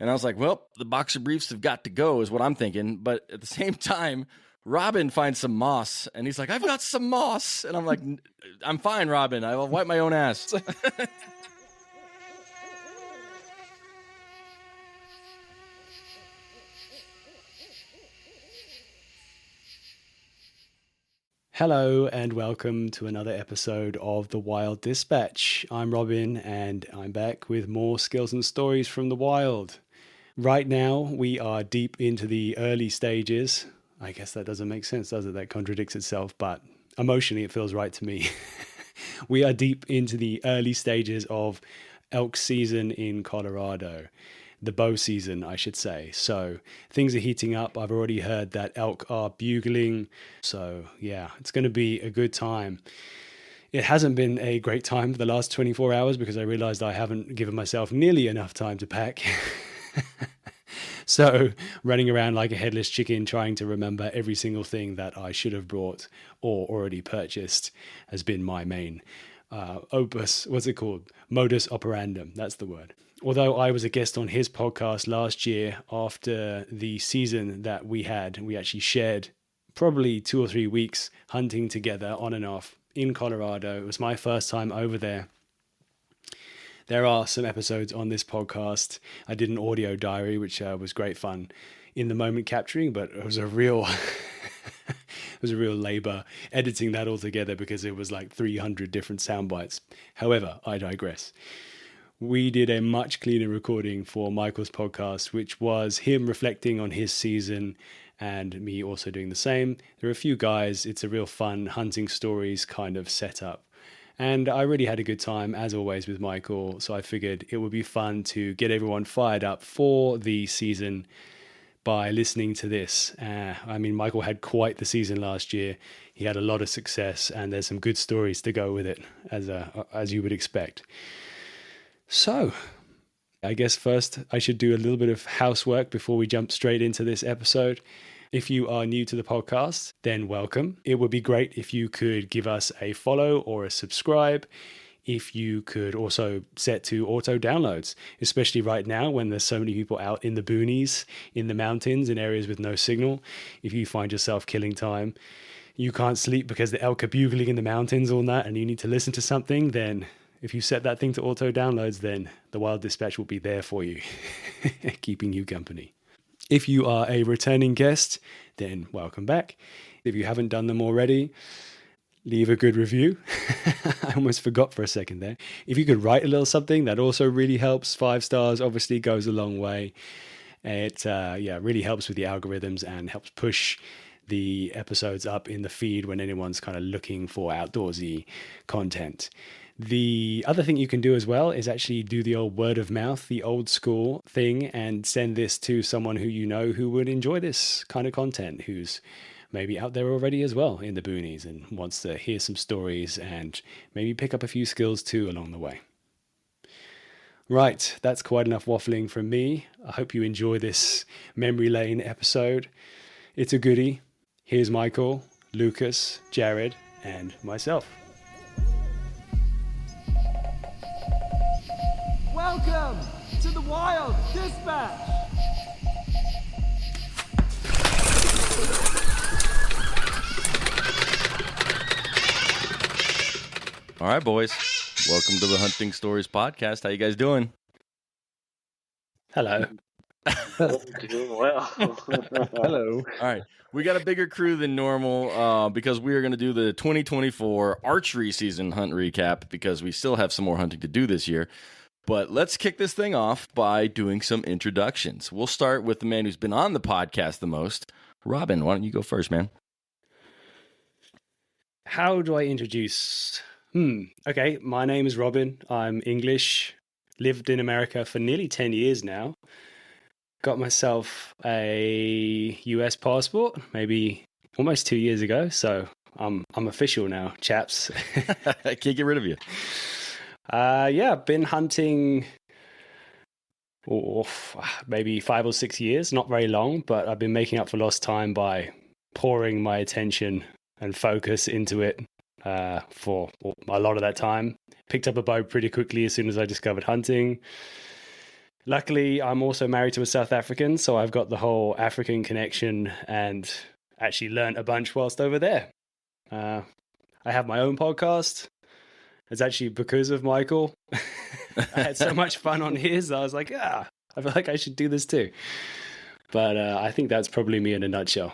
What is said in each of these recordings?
And I was like, well, the boxer briefs have got to go is what I'm thinking. But at the same time, Robin finds some moss and he's like, I've got some moss. And I'm like, I'm fine, Robin. I will wipe my own ass. Hello and welcome to another episode of The Wild Dispatch. I'm Robin and I'm back with more skills and stories from the wild. Right now we are deep into the early stages. I guess that doesn't make sense, does it? That contradicts itself, but emotionally it feels right to me. We are deep into the early stages of elk season in Colorado. The bow season, I should say. So things are heating up. I've already heard that elk are bugling. So yeah, it's going to be a good time. It hasn't been a great time for the last 24 hours because I realized I haven't given myself nearly enough time to pack. So running around like a headless chicken trying to remember every single thing that I should have brought or already purchased has been my main modus operandum. That's the word. Although I was a guest on his podcast last year after the season that we had, we actually shared probably 2 or 3 weeks hunting together on and off in Colorado. It was my first time over there. There are some episodes on this podcast. I did an audio diary, which was great fun in the moment capturing, but it was a real labor editing that all together because it was like 300 different sound bites. However, I digress. We did a much cleaner recording for Michael's podcast, which was him reflecting on his season and me also doing the same. There are a few guys. It's a real fun hunting stories kind of setup. And I really had a good time, as always, with Michael. So I figured it would be fun to get everyone fired up for the season by listening to this. Michael had quite the season last year. He had a lot of success, and there's some good stories to go with it, as you would expect. So, I guess first I should do a little bit of housework before we jump straight into this episode. If you are new to the podcast, then welcome. It would be great if you could give us a follow or a subscribe. If you could also set to auto downloads, especially right now when there's so many people out in the boonies, in the mountains, in areas with no signal. If you find yourself killing time, you can't sleep because the elk are bugling in the mountains all night and you need to listen to something, then if you set that thing to auto downloads, then the Wild Dispatch will be there for you, keeping you company. If you are a returning guest, then welcome back. If you haven't done them already, leave a good review. I almost forgot for a second there. If you could write a little something, that also really helps. 5 stars obviously goes a long way. It really helps with the algorithms and helps push the episodes up in the feed when anyone's kind of looking for outdoorsy content. The other thing you can do as well is actually do the old word of mouth, the old school thing, and send this to someone who you know who would enjoy this kind of content, who's maybe out there already as well in the boonies and wants to hear some stories and maybe pick up a few skills too along the way. Right, that's quite enough waffling from me. I hope you enjoy this memory lane episode. It's a goodie. Here's Michael, Lucas, Jared, and myself. Welcome to the Wild Dispatch! All right, boys. Welcome to the Hunting Stories podcast. How you guys doing? Hello. Doing well. Hello. All right. We got a bigger crew than normal because we are going to do the 2024 archery season hunt recap because we still have some more hunting to do this year. But let's kick this thing off by doing some introductions. We'll start with the man who's been on the podcast the most. Robin, why don't you go first, man? How do I introduce? Okay, my name is Robin. I'm English. Lived in America for nearly 10 years now. Got myself a US passport, maybe almost 2 years ago. So I'm official now, chaps. I can't get rid of you. Been hunting maybe 5 or 6 years, not very long, but I've been making up for lost time by pouring my attention and focus into it for a lot of that time. Picked up a bow pretty quickly as soon as I discovered hunting. Luckily, I'm also married to a South African, so I've got the whole African connection and actually learned a bunch whilst over there. I have my own podcast. It's actually because of Michael. I had so much fun on his. I was like, I feel like I should do this too. But I think that's probably me in a nutshell.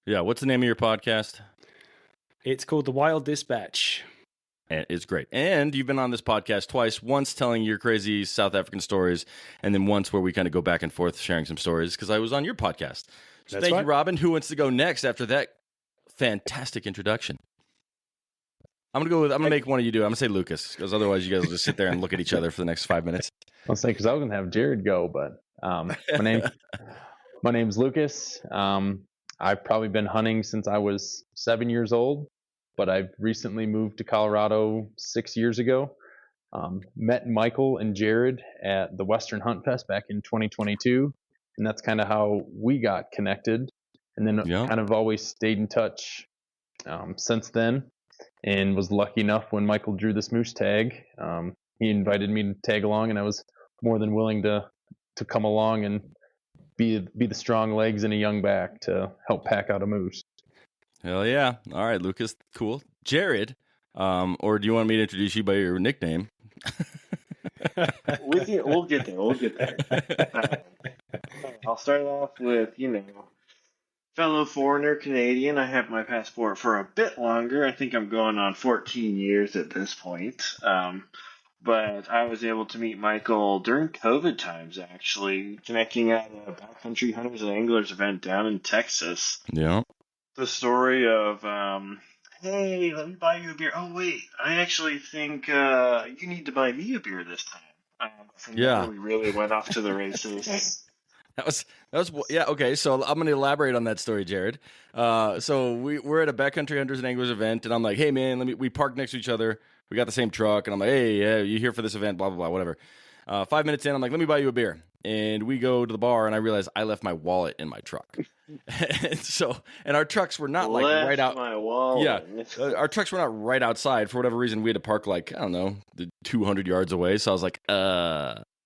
Yeah. What's the name of your podcast? It's called The Wild Dispatch. And it's great. And you've been on this podcast twice, once telling your crazy South African stories, and then once where we kind of go back and forth sharing some stories because I was on your podcast. So thank you, Robin. Who wants to go next after that fantastic introduction? I'm gonna make one of you do it. I'm gonna say Lucas, because otherwise you guys will just sit there and look at each other for the next 5 minutes. I'll say because I was gonna have Jared go, but my name's Lucas. I've probably been hunting since I was 7 years old, but I've recently moved to Colorado 6 years ago. Met Michael and Jared at the Western Hunt Fest back in 2022, and that's kind of how we got connected. And then kind of always stayed in touch since then. And was lucky enough when Michael drew this moose tag. He invited me to tag along, and I was more than willing to come along and be the strong legs and a young back to help pack out a moose. Hell yeah! All right, Lucas, cool. Jared, or do you want me to introduce you by your nickname? We'll get there. We'll get there. I'll start off with, fellow foreigner Canadian. I have my passport for a bit longer. I think I'm going on 14 years at this point. But I was able to meet Michael during COVID times, actually, connecting at a backcountry hunters and anglers event down in Texas. Yeah. The story of, hey, let me buy you a beer. Oh, wait, I actually think you need to buy me a beer this time. Yeah. We really went off to the races. That was yeah, okay. So I'm going to elaborate on that story, Jared. So we're at a backcountry hunters and anglers event, and I'm like, hey man, we parked next to each other. We got the same truck, and I'm like, hey, yeah, you here for this event? Blah blah blah, whatever. 5 minutes in, I'm like, let me buy you a beer, and we go to the bar, and I realize I left my wallet in my truck, and our trucks were not like right out. My wallet. Yeah, our trucks were not right outside for whatever reason. We had to park like I don't know, 200 yards away. So I was like,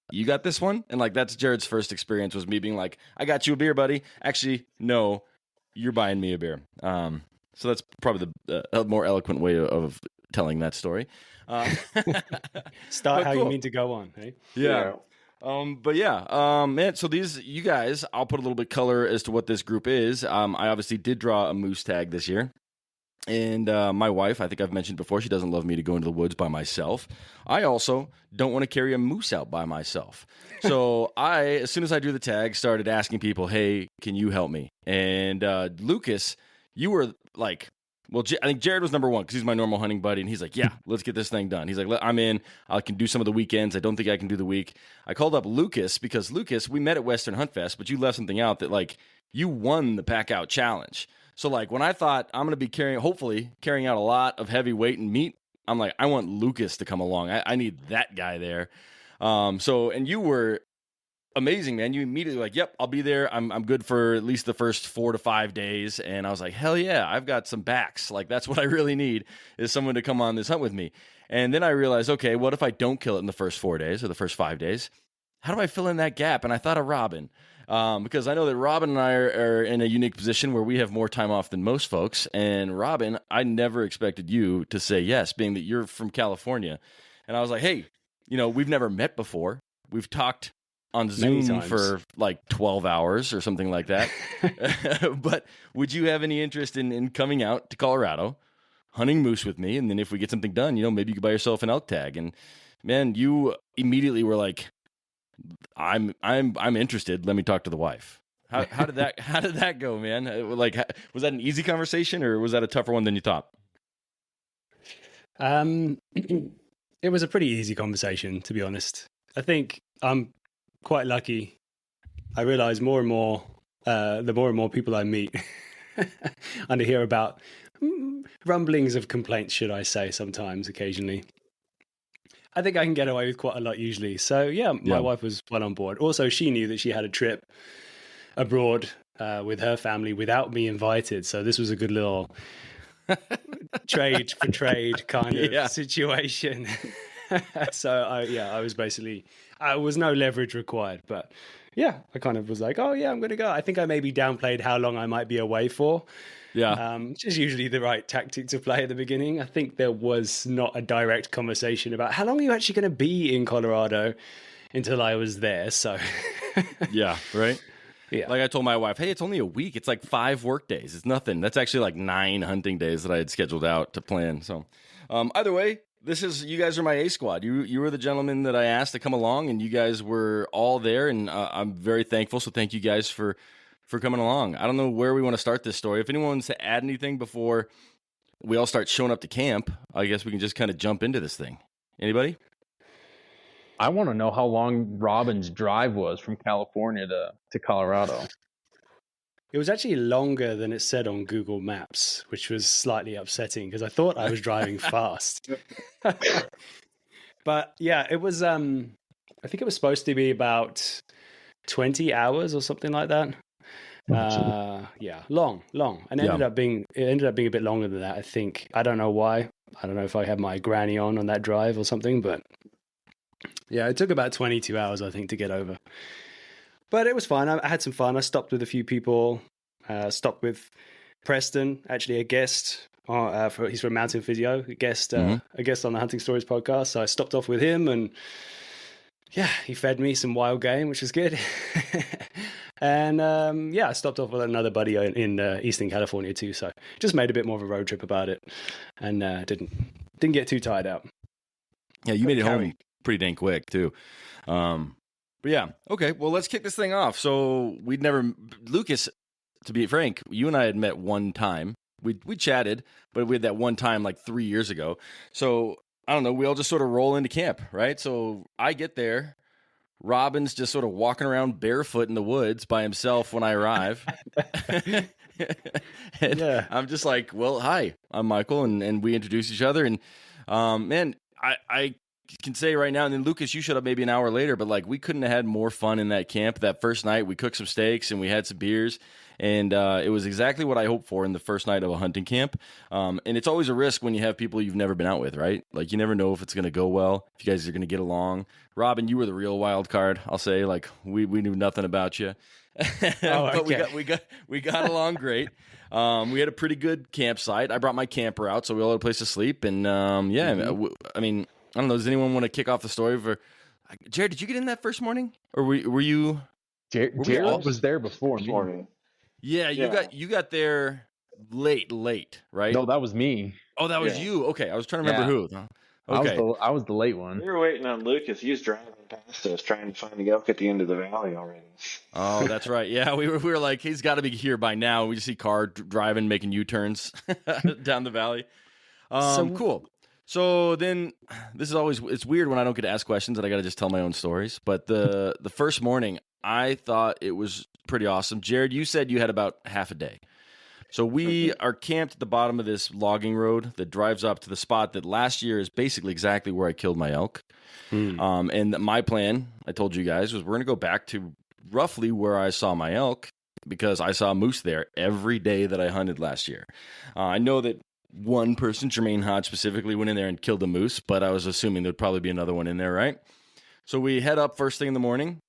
you got this one? And like that's Jared's first experience was me being like, I got you a beer, buddy. Actually, no, you're buying me a beer. So that's probably the more eloquent way of telling that story. Start how cool. You mean to go on, hey? Yeah. But yeah, man, so you guys, I'll put a little bit color as to what this group is. I obviously did draw a moose tag this year. And my wife, I think I've mentioned before, she doesn't love me to go into the woods by myself. I also don't want to carry a moose out by myself. So as soon as I drew the tag, started asking people, hey, can you help me? And Lucas, you were like, well, I think Jared was number one because he's my normal hunting buddy. And he's like, yeah, let's get this thing done. He's like, I'm in. I can do some of the weekends. I don't think I can do the week. I called up Lucas because, Lucas, we met at Western Hunt Fest, but you left something out that, like, you won the pack out challenge. So, like, when I thought I'm going to be hopefully carrying out a lot of heavy weight and meat, I'm like, I want Lucas to come along. I need that guy there. And you were amazing, man. You immediately like, yep, I'll be there. I'm good for at least the first 4 to 5 days. And I was like, hell yeah, I've got some backs. Like, that's what I really need is someone to come on this hunt with me. And then I realized, okay, what if I don't kill it in the first 4 days or the first 5 days? How do I fill in that gap? And I thought of Robin. Because I know that Robin and I are in a unique position where we have more time off than most folks. And Robin, I never expected you to say yes, being that you're from California. And I was like, hey, we've never met before. We've talked on Zoom for like 12 hours or something like that. But would you have any interest in coming out to Colorado, hunting moose with me? And then if we get something done, maybe you could buy yourself an elk tag. And man, you immediately were like, I'm interested. Let me talk to the wife. How did that go, man? Like, was that an easy conversation or was that a tougher one than you thought? It was a pretty easy conversation, to be honest. I think I'm quite lucky. I realize more and more, the more and more people I meet and I hear about rumblings of complaints, should I say, sometimes, occasionally. I think I can get away with quite a lot usually. So yeah, my wife was well on board. Also, she knew that she had a trip abroad with her family without me invited. So this was a good little trade for trade kind of situation. So I was basically, was no leverage required, but yeah, I kind of was like, oh yeah, I'm going to go. I think I maybe downplayed how long I might be away for. Yeah. Which is usually the right tactic to play at the beginning. I think there was not a direct conversation about how long are you actually going to be in Colorado until I was there. So Yeah. Right. yeah. Like I told my wife, hey, it's only a week. It's like 5 work days. It's nothing. That's actually like 9 hunting days that I had scheduled out to plan. So either way, you guys are my A squad. You were the gentleman that I asked to come along, and you guys were all there, and I'm very thankful. So thank you guys for coming along. I don't know where we want to start this story. If anyone wants to add anything before we all start showing up to camp, I guess we can just kind of jump into this thing. Anybody? I want to know how long Robin's drive was from California to Colorado. It was actually longer than it said on Google Maps, which was slightly upsetting because I thought I was driving fast. But yeah, it was, I think it was supposed to be about 20 hours or something like that. Yeah, long. And it ended up being a bit longer than that, I think. I don't know why. I don't know if I had my granny on that drive or something, but yeah, it took about 22 hours, I think, to get over. But it was fine. I had some fun. I stopped with a few people. Stopped with Preston, actually a guest. He's from Mountain Physio, a guest on the Hunting Stories podcast. So I stopped off with him, and yeah, he fed me some wild game, which was good. And I stopped off with another buddy in Eastern California too. So just made a bit more of a road trip about it, and didn't get too tired out. Yeah, you made it home pretty dang quick too. But yeah, okay. Well, let's kick this thing off. So Lucas, to be frank, you and I had met one time. We chatted, but we had that one time like 3 years ago. So I don't know. We all just sort of roll into camp, right? So I get there. Robin's just sort of walking around barefoot in the woods by himself when I arrive. And I'm just like, well, hi, I'm Michael, and we introduce each other. And man, I can say right now, and then Lucas, you showed up maybe an hour later, but like we couldn't have had more fun in that camp. That first night, we cooked some steaks and we had some beers, and it was exactly what I hoped for in the first night of a hunting camp. And it's always a risk when you have people you've never been out with, right? Like you never know if it's going to go well, if you guys are going to get along. Robin, you were the real wild card, I'll say. Like we knew nothing about you, but we got along great. We had a pretty good campsite. I brought my camper out, so we all had a place to sleep. And I mean, I don't know. Does anyone want to kick off the story for Jared? Did you get in that first morning, or were you? Jared was there before me. Morning. Yeah, you got there late, right? No, that was me. Oh, that was you. Okay, I was trying to remember who. Okay, I was the late one. We were waiting on Lucas. He was driving past us, trying to find the elk at the end of the valley already. Oh, that's right. Yeah, we were like, he's got to be here by now. We just see car driving, making U-turns down the valley. Cool. So then, it's weird when I don't get to ask questions and I got to just tell my own stories. But the first morning, I thought it was pretty awesome. Jared, you said you had about half a day. So we are camped at the bottom of this logging road that drives up to the spot that last year is basically exactly where I killed my elk. And my plan, I told you guys, was we're going to go back to roughly where I saw my elk because I saw moose there every day that I hunted last year. I know that one person, Jermaine Hodge specifically, went in there and killed a moose, but I was assuming there'd probably be another one in there, right? So we head up first thing in the morning,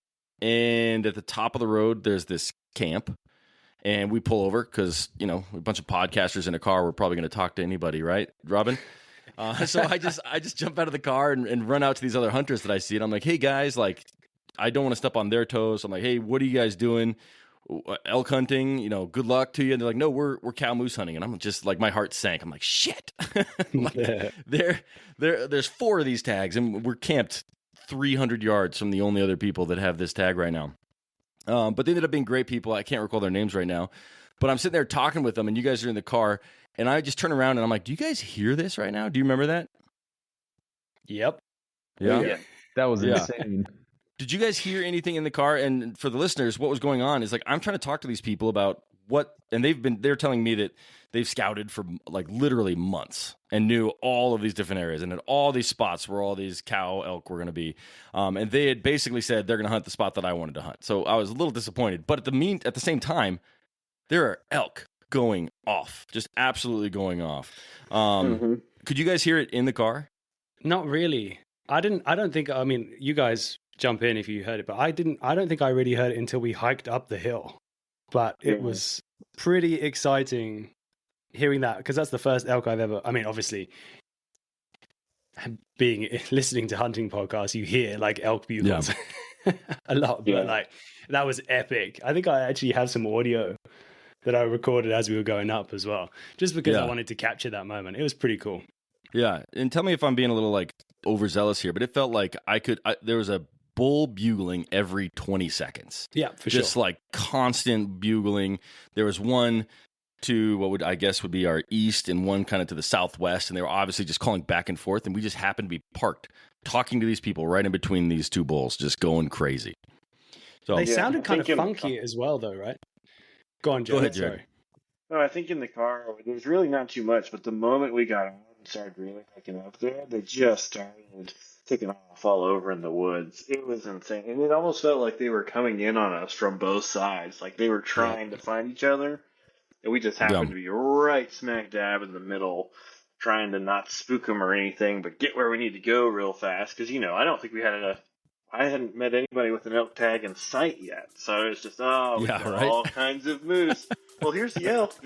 and at the top of the road, there's this camp, and we pull over because, a bunch of podcasters in a car, we're probably going to talk to anybody, right, Robin? So I just jump out of the car and run out to these other hunters that I see, and I'm like, hey, guys, like, I don't want to step on their toes. I'm like, hey, what are you guys doing? Elk hunting, good luck to you. And they're like, no, we're cow moose hunting. And I'm just like, my heart sank. I'm like, shit. There's 4 of these tags, and we're camped 300 yards from the only other people that have this tag right now. But they ended up being great people. I can't recall their names right now, but I'm sitting there talking with them, and you guys are in the car, and I just turn around and I'm like, do you guys hear this right now? Do you remember that? Yep. Yeah. That was insane. Did you guys hear anything in the car? And for the listeners, what was going on is like, I'm trying to talk to these people about what, and they're telling me that they've scouted for like literally months and knew all of these different areas and at all these spots where all these cow elk were going to be. And they had basically said they're going to hunt the spot that I wanted to hunt. So I was a little disappointed, but at the same time, there are elk going off, just absolutely going off. Could you guys hear it in the car? Not really. I don't think, you guys jump in if you heard it, but I don't think I really heard it until we hiked up the hill. But it was pretty exciting hearing that, because that's the first elk I've ever, I mean, obviously listening to hunting podcasts, you hear like elk bugles a lot, but like that was epic. I think I actually have some audio that I recorded as we were going up as well, just because I wanted to capture that moment. It was pretty cool. Yeah. And tell me if I'm being a little like overzealous here, but it felt like there was a bull bugling every 20 seconds. Yeah, for sure. Just like constant bugling. There was one to what would be our east and one kind of to the southwest, and they were obviously just calling back and forth, and we just happened to be parked talking to these people right in between these two bulls, just going crazy. So they sounded kind of funky as well, though, right? Go on, Jared. Go ahead, Jared. Sorry. No, I think in the car there was really not too much, but the moment we got on and started really hiking up there, they just started taking off all over in the woods. It was insane, and it almost felt like they were coming in on us from both sides, like they were trying to find each other. And we just happened to be right smack dab in the middle, trying to not spook them or anything, but get where we need to go real fast. Because, I don't think I hadn't met anybody with an elk tag in sight yet. So it was just, all kinds of moose. Well, here's the elk.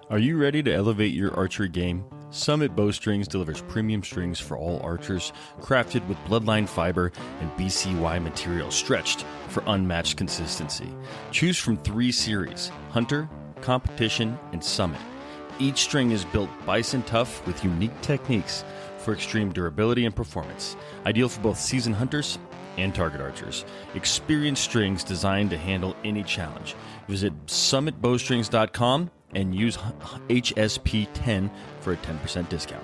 Are you ready to elevate your archery game? Summit Bowstrings delivers premium strings for all archers, crafted with bloodline fiber and BCY material stretched for unmatched consistency. Choose from 3 series: Hunter, Competition, and Summit. Each string is built bison tough with unique techniques for extreme durability and performance. Ideal for both seasoned hunters and target archers. Experienced strings designed to handle any challenge. Visit summitbowstrings.com and use HSP10 for a 10% discount.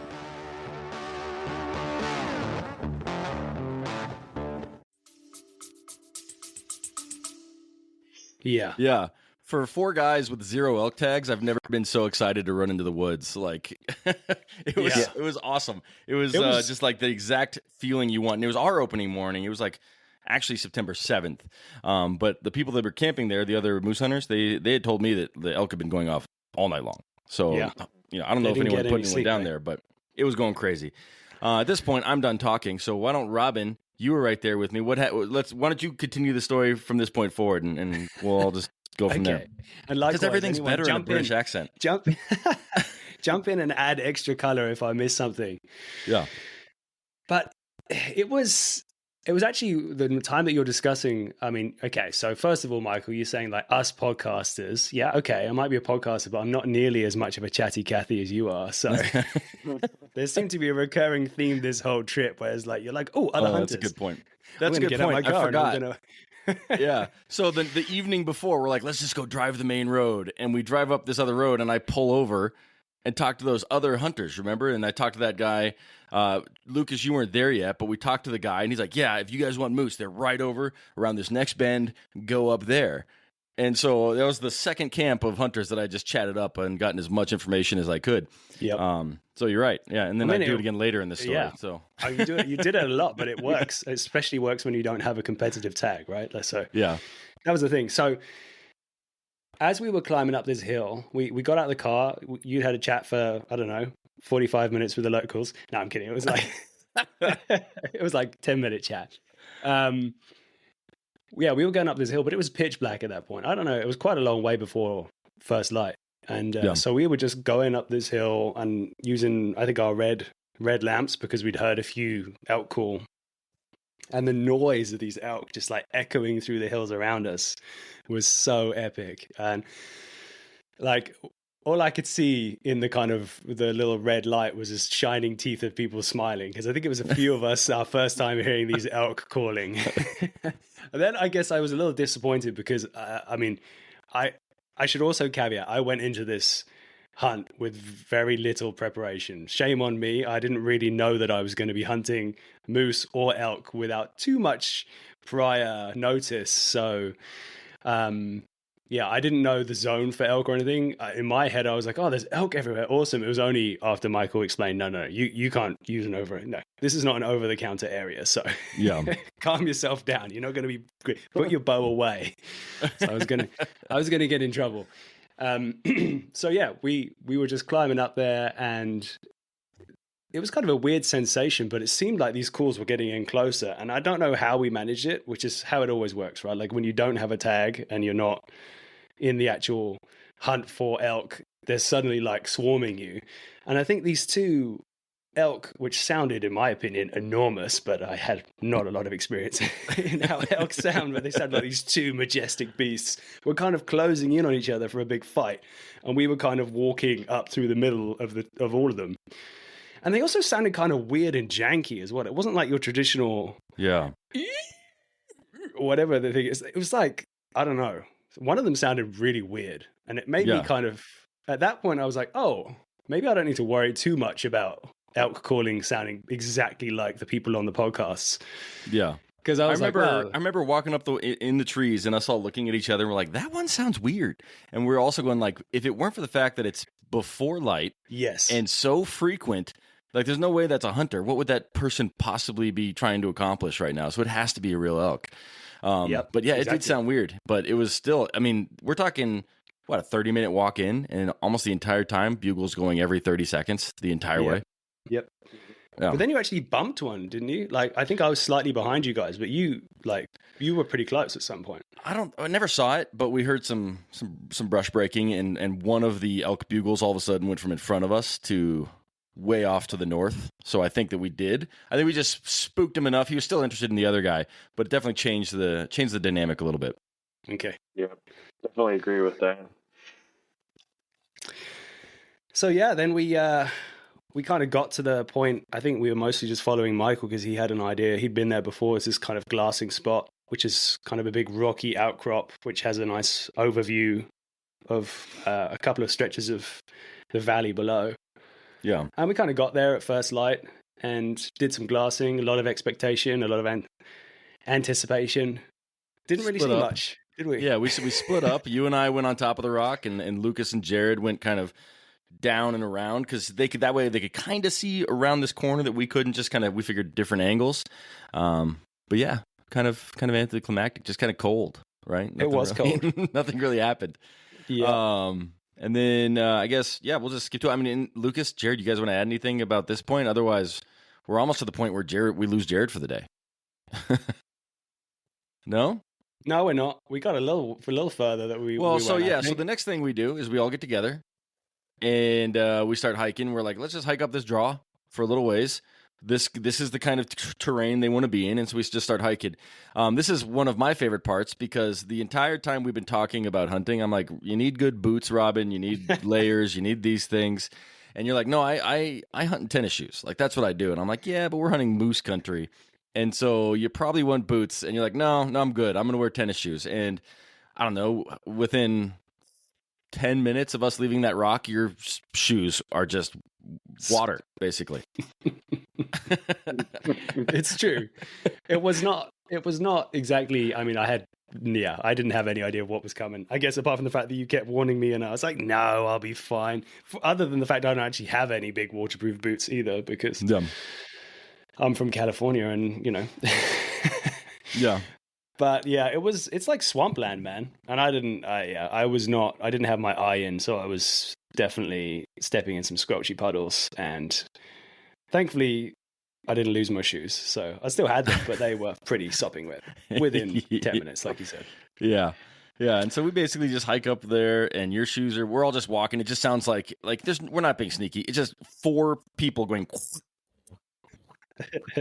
Yeah. For 4 guys with 0 elk tags, I've never been so excited to run into the woods. Like it was awesome. It was just like the exact feeling you want. And it was our opening morning. It was like actually September 7th. But the people that were camping there, the other moose hunters, they had told me that the elk had been going off all night long. So, I don't know if anyone put anyone down there, but it was going crazy. At this point, I'm done talking. So why don't Robin, you were right there with me. Why don't you continue the story from this point forward, and we'll all just go from there. And because everything's better in a British accent. Jump in and add extra color if I miss something. Yeah. But it was actually the time that you're discussing. I mean, okay, so first of all, Michael, you're saying like us podcasters. Yeah, okay, I might be a podcaster, but I'm not nearly as much of a chatty Cathy as you are. So there seemed to be a recurring theme this whole trip, where it's like, you're like, other hunters. That's a good point. That's a good point. I forgot. Yeah. So the evening before, we're like, let's just go drive the main road. And we drive up this other road, and I pull over and talk to those other hunters, remember? And I talked to that guy. Lucas, you weren't there yet, but we talked to the guy, and he's like, yeah, if you guys want moose, they're right over around this next bend. Go up there. And so that was the second camp of hunters that I just chatted up and gotten as much information as I could. Yeah. So you're right. Yeah. And then I do it again later in the story. Yeah. So you did it a lot, but it works. It especially works when you don't have a competitive tag, right? So yeah, that was the thing. So as we were climbing up this hill, we got out of the car. You had a chat for, I don't know, 45 minutes with the locals. No, I'm kidding. It was like, it was like 10-minute chat. Yeah, we were going up this hill, but it was pitch black at that point. I don't know. It was quite a long way before first light. And so we were just going up this hill and using, I think, our red lamps, because we'd heard a few elk call. And the noise of these elk just like echoing through the hills around us was so epic. And like all I could see in the kind of the little red light was just shining teeth of people smiling, because I think it was a few of us our first time hearing these elk calling. And then I guess I was a little disappointed because I should also caveat, I went into this hunt with very little preparation. Shame on me. I didn't really know that I was going to be hunting moose or elk without too much prior notice. So, I didn't know the zone for elk or anything. In my head, I was like, oh, there's elk everywhere. Awesome. It was only after Michael explained, no, you can't use an no, this is not an over-the-counter area. So yeah, calm yourself down. You're not going to be, put your bow away. So I was going to get in trouble. So yeah, we were just climbing up there, and it was kind of a weird sensation, but it seemed like these calls were getting in closer. And I don't know how we managed it, which is how it always works, right? Like when you don't have a tag and you're not in the actual hunt for elk, they're suddenly like swarming you. And I think these two elk, which sounded, in my opinion, enormous, but I had not a lot of experience in how elk sound, but they sound like these two majestic beasts, were kind of closing in on each other for a big fight. And we were kind of walking up through the middle of all of them. And they also sounded kind of weird and janky as well. It wasn't like your traditional, whatever the thing is. It was like, I don't know. One of them sounded really weird. And it made me kind of, at that point, I was like, oh, maybe I don't need to worry too much about elk calling sounding exactly like the people on the podcasts. Yeah. Because I remember walking up in the trees and us all looking at each other and we're like, that one sounds weird. And we're also going like, if it weren't for the fact that it's before light, yes, and so frequent, like there's no way that's a hunter. What would that person possibly be trying to accomplish right now? So it has to be a real elk. But yeah, exactly. It did sound weird, but it was still, I mean, we're talking, what, a 30-minute walk in, and almost the entire time, bugles going every 30 seconds the entire way. Yep. Yeah. But then you actually bumped one, didn't you? Like, I think I was slightly behind you guys, but you were pretty close at some point. I never saw it, but we heard some brush breaking, and one of the elk bugles all of a sudden went from in front of us to way off to the north. So I think that we did. I think we just spooked him enough. He was still interested in the other guy, but it definitely changed the dynamic a little bit. Okay. Yeah, definitely agree with that. So yeah, then we kind of got to the point. I think we were mostly just following Michael because he had an idea. He'd been there before. It's this kind of glassing spot, which is kind of a big rocky outcrop, which has a nice overview of a couple of stretches of the valley below. Yeah. And we kind of got there at first light and did some glassing, a lot of expectation, a lot of anticipation. Didn't really see much, did we? Yeah, we split up. You and I went on top of the rock, and Lucas and Jared went kind of down and around because they could kind of see around this corner that we couldn't. Just kind of, we figured different angles. But yeah, kind of anticlimactic, just kind of cold, right? It was cold. Nothing really happened. Yeah. And then I guess, yeah, we'll just skip to it. I mean, Lucas, Jared, you guys want to add anything about this point? Otherwise, we're almost to the point where we lose Jared for the day. No? No, we're not. We got a little further that we. Well, we so went, yeah, so the next thing we do is we all get together and we start hiking. We're like, let's just hike up this draw for a little ways. This is the kind of terrain they want to be in, and so we just start hiking. This is one of my favorite parts because the entire time we've been talking about hunting, I'm like, you need good boots, Robin. You need layers. You need these things. And you're like, no, I hunt in tennis shoes. Like, that's what I do. And I'm like, yeah, but we're hunting moose country. And so you probably want boots. And you're like, no, I'm good. I'm going to wear tennis shoes. And I don't know, within 10 minutes of us leaving that rock, your shoes are just water, basically. It's true. It was not exactly, I mean, I didn't have any idea of what was coming. I guess apart from the fact that you kept warning me and I was like, no, I'll be fine. Other than the fact I don't actually have any big waterproof boots either because I'm from California and, you know. Yeah. But yeah, it's like swampland, man. And I didn't have my eye in, so I was definitely stepping in some squelchy puddles. And thankfully, I didn't lose my shoes. So I still had them, but they were pretty sopping wet within 10 minutes, like you said. Yeah. Yeah. And so we basically just hike up there and your shoes we're all just walking. It just sounds like we're not being sneaky. It's just 4 people going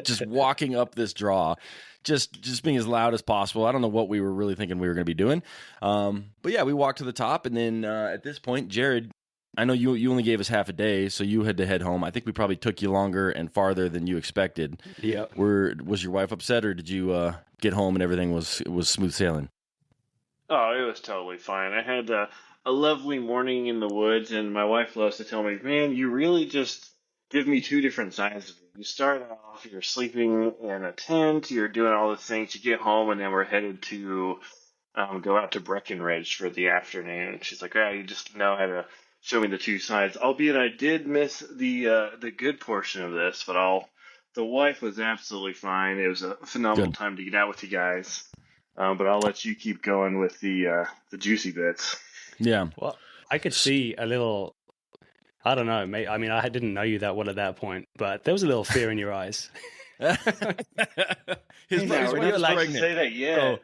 just walking up this draw, just being as loud as possible. I don't know what we were really thinking we were going to be doing. But yeah, we walked to the top, and then at this point, Jared, I know you only gave us half a day, so you had to head home. I think we probably took you longer and farther than you expected. Yeah. Was your wife upset, or did you get home and everything was smooth sailing? Oh, it was totally fine. I had a lovely morning in the woods, and my wife loves to tell me, man, you really just give me 2 different sides of it. You start off, you're sleeping in a tent, you're doing all the things, you get home, and then we're headed to go out to Breckenridge for the afternoon. She's like, you just know how to show me the 2 sides. Albeit I did miss the good portion of this, but the wife was absolutely fine. It was a phenomenal time to get out with you guys. But I'll let you keep going with the juicy bits. Yeah. Well, I could see a little. I don't know, mate. I mean, I didn't know you that well at that point, but there was a little fear in your eyes. His Hey, now, his we're wife not was supposed to pregnant. say that yet.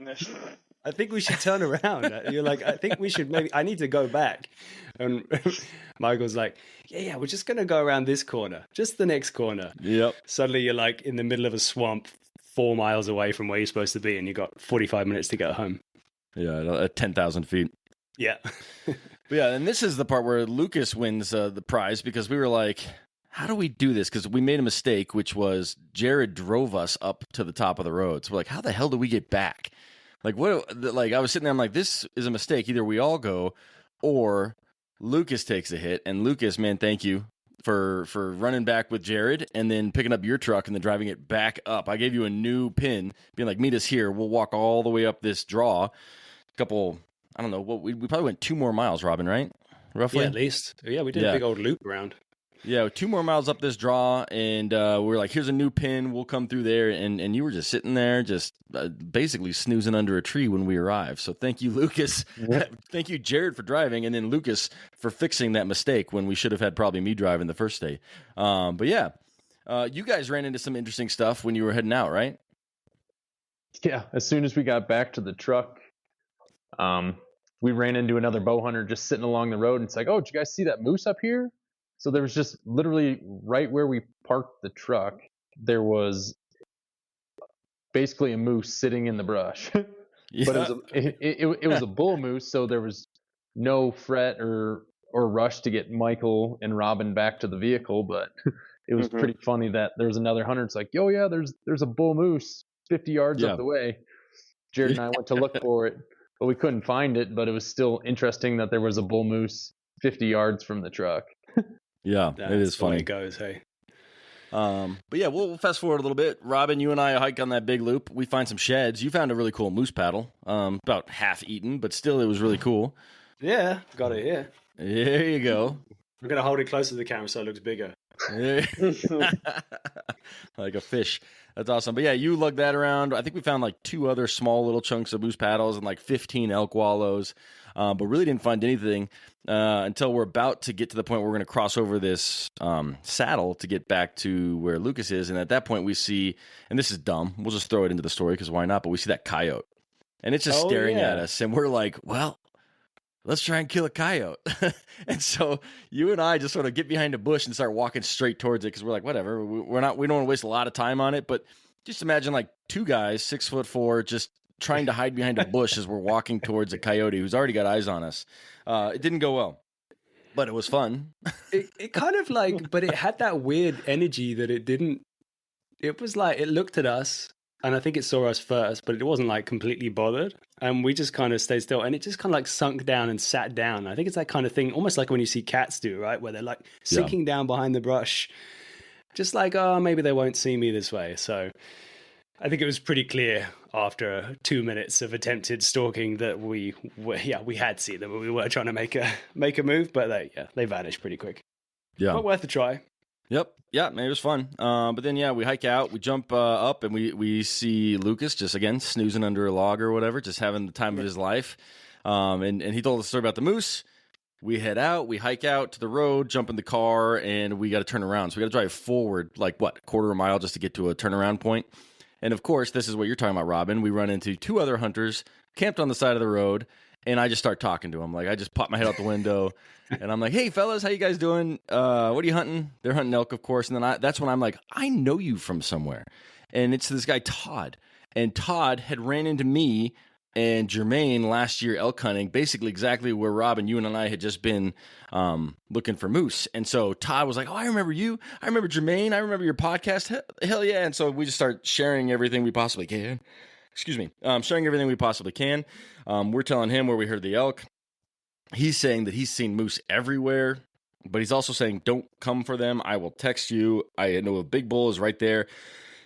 I think we should turn around. You're like, I think we should maybe. I need to go back. And Michael's like, yeah, we're just gonna go around this corner, just the next corner. Yep. Suddenly, you're like in the middle of a swamp, 4 miles away from where you're supposed to be, and you got 45 minutes to get home. Yeah, at 10,000 feet. Yeah. But yeah, and this is the part where Lucas wins the prize because we were like, how do we do this? Because we made a mistake, which was Jared drove us up to the top of the road. So we're like, how the hell do we get back? Like, what? Like, I was sitting there, I'm like, this is a mistake. Either we all go or Lucas takes a hit. And Lucas, man, thank you for running back with Jared and then picking up your truck and then driving it back up. I gave you a new pin, being like, meet us here. We'll walk all the way up this draw. Couple, I don't know, what we probably went 2 more miles, Robin, right? Roughly? Yeah, at least. Yeah, we did a big old loop around. Yeah, 2 more miles up this draw, and we were like, here's a new pin. We'll come through there. And you were just sitting there, just basically snoozing under a tree when we arrived. So thank you, Lucas. Thank you, Jared, for driving, and then Lucas for fixing that mistake when we should have had probably me driving the first day. But yeah, you guys ran into some interesting stuff when you were heading out, right? Yeah, as soon as we got back to the truck, we ran into another bow hunter just sitting along the road, and it's like, oh, did you guys see that moose up here? So there was just literally right where we parked the truck, there was basically a moose sitting in the brush. Yeah. But it was a bull moose, so there was no fret or rush to get Michael and Robin back to the vehicle. But it was pretty funny that there was another hunter. It's like, oh yeah, there's a bull moose 50 yards up the way. Jared and I went to look for it, but we couldn't find it. But it was still interesting that there was a bull moose 50 yards from the truck. Yeah, That's it is the way funny. it goes, hey. But yeah, we'll fast forward a little bit. Robin, you and I hike on that big loop. We find some sheds. You found a really cool moose paddle, about half eaten, but still it was really cool. Yeah, got it here. There you go. I'm going to hold it closer to the camera so it looks bigger. Like a fish. That's awesome. But yeah, you lugged that around. I think we found like 2 other small little chunks of moose paddles and like 15 elk wallows, but really didn't find anything until we're about to get to the point where we're going to cross over this saddle to get back to where Lucas is. And at that point we see, and this is dumb, we'll just throw it into the story because why not? But we see that coyote and it's just staring at us. And we're like, well, let's try and kill a coyote. And so you and I just sort of get behind a bush and start walking straight towards it because we're like, whatever, we don't want to waste a lot of time on it. But just imagine like 2 guys, 6'4", just trying to hide behind a bush as we're walking towards a coyote who's already got eyes on us. It didn't go well, but it was fun. It kind of like, but it had that weird energy that it didn't. It was like it looked at us, and I think it saw us first, but it wasn't like completely bothered. And we just kind of stayed still, and it just kind of like sunk down and sat down. I think it's that kind of thing, almost like when you see cats do, right? Where they're like sinking down behind the brush, just like, oh, maybe they won't see me this way. So I think it was pretty clear after 2 minutes of attempted stalking that we had seen them, but we were trying to make a move, but they vanished pretty quick. Yeah, but worth a try. Yep. Yeah, man, it was fun. But then, yeah, we hike out, we jump up, and we see Lucas just, again, snoozing under a log or whatever, just having the time of his life. And he told us a story about the moose. We head out, we hike out to the road, jump in the car, and we got to turn around. So we got to drive forward, like, a quarter of a mile just to get to a turnaround point. And, of course, this is what you're talking about, Robin. We run into 2 other hunters camped on the side of the road, and I just start talking to them. Like, I just pop my head out the window, and I'm like, hey, fellas, how you guys doing? What are you hunting? They're hunting elk, of course. And then that's when I'm like, I know you from somewhere. And it's this guy, Todd. And Todd had ran into me and Jermaine last year elk hunting, basically exactly where Robin, you and I had just been looking for moose. And so Todd was like, oh, I remember you. I remember Jermaine. I remember your podcast. Hell yeah. And so we just start sharing everything we possibly can. Excuse me. Sharing everything we possibly can. We're telling him where we heard the elk. He's saying that he's seen moose everywhere, but he's also saying, don't come for them. I will text you. I know a big bull is right there.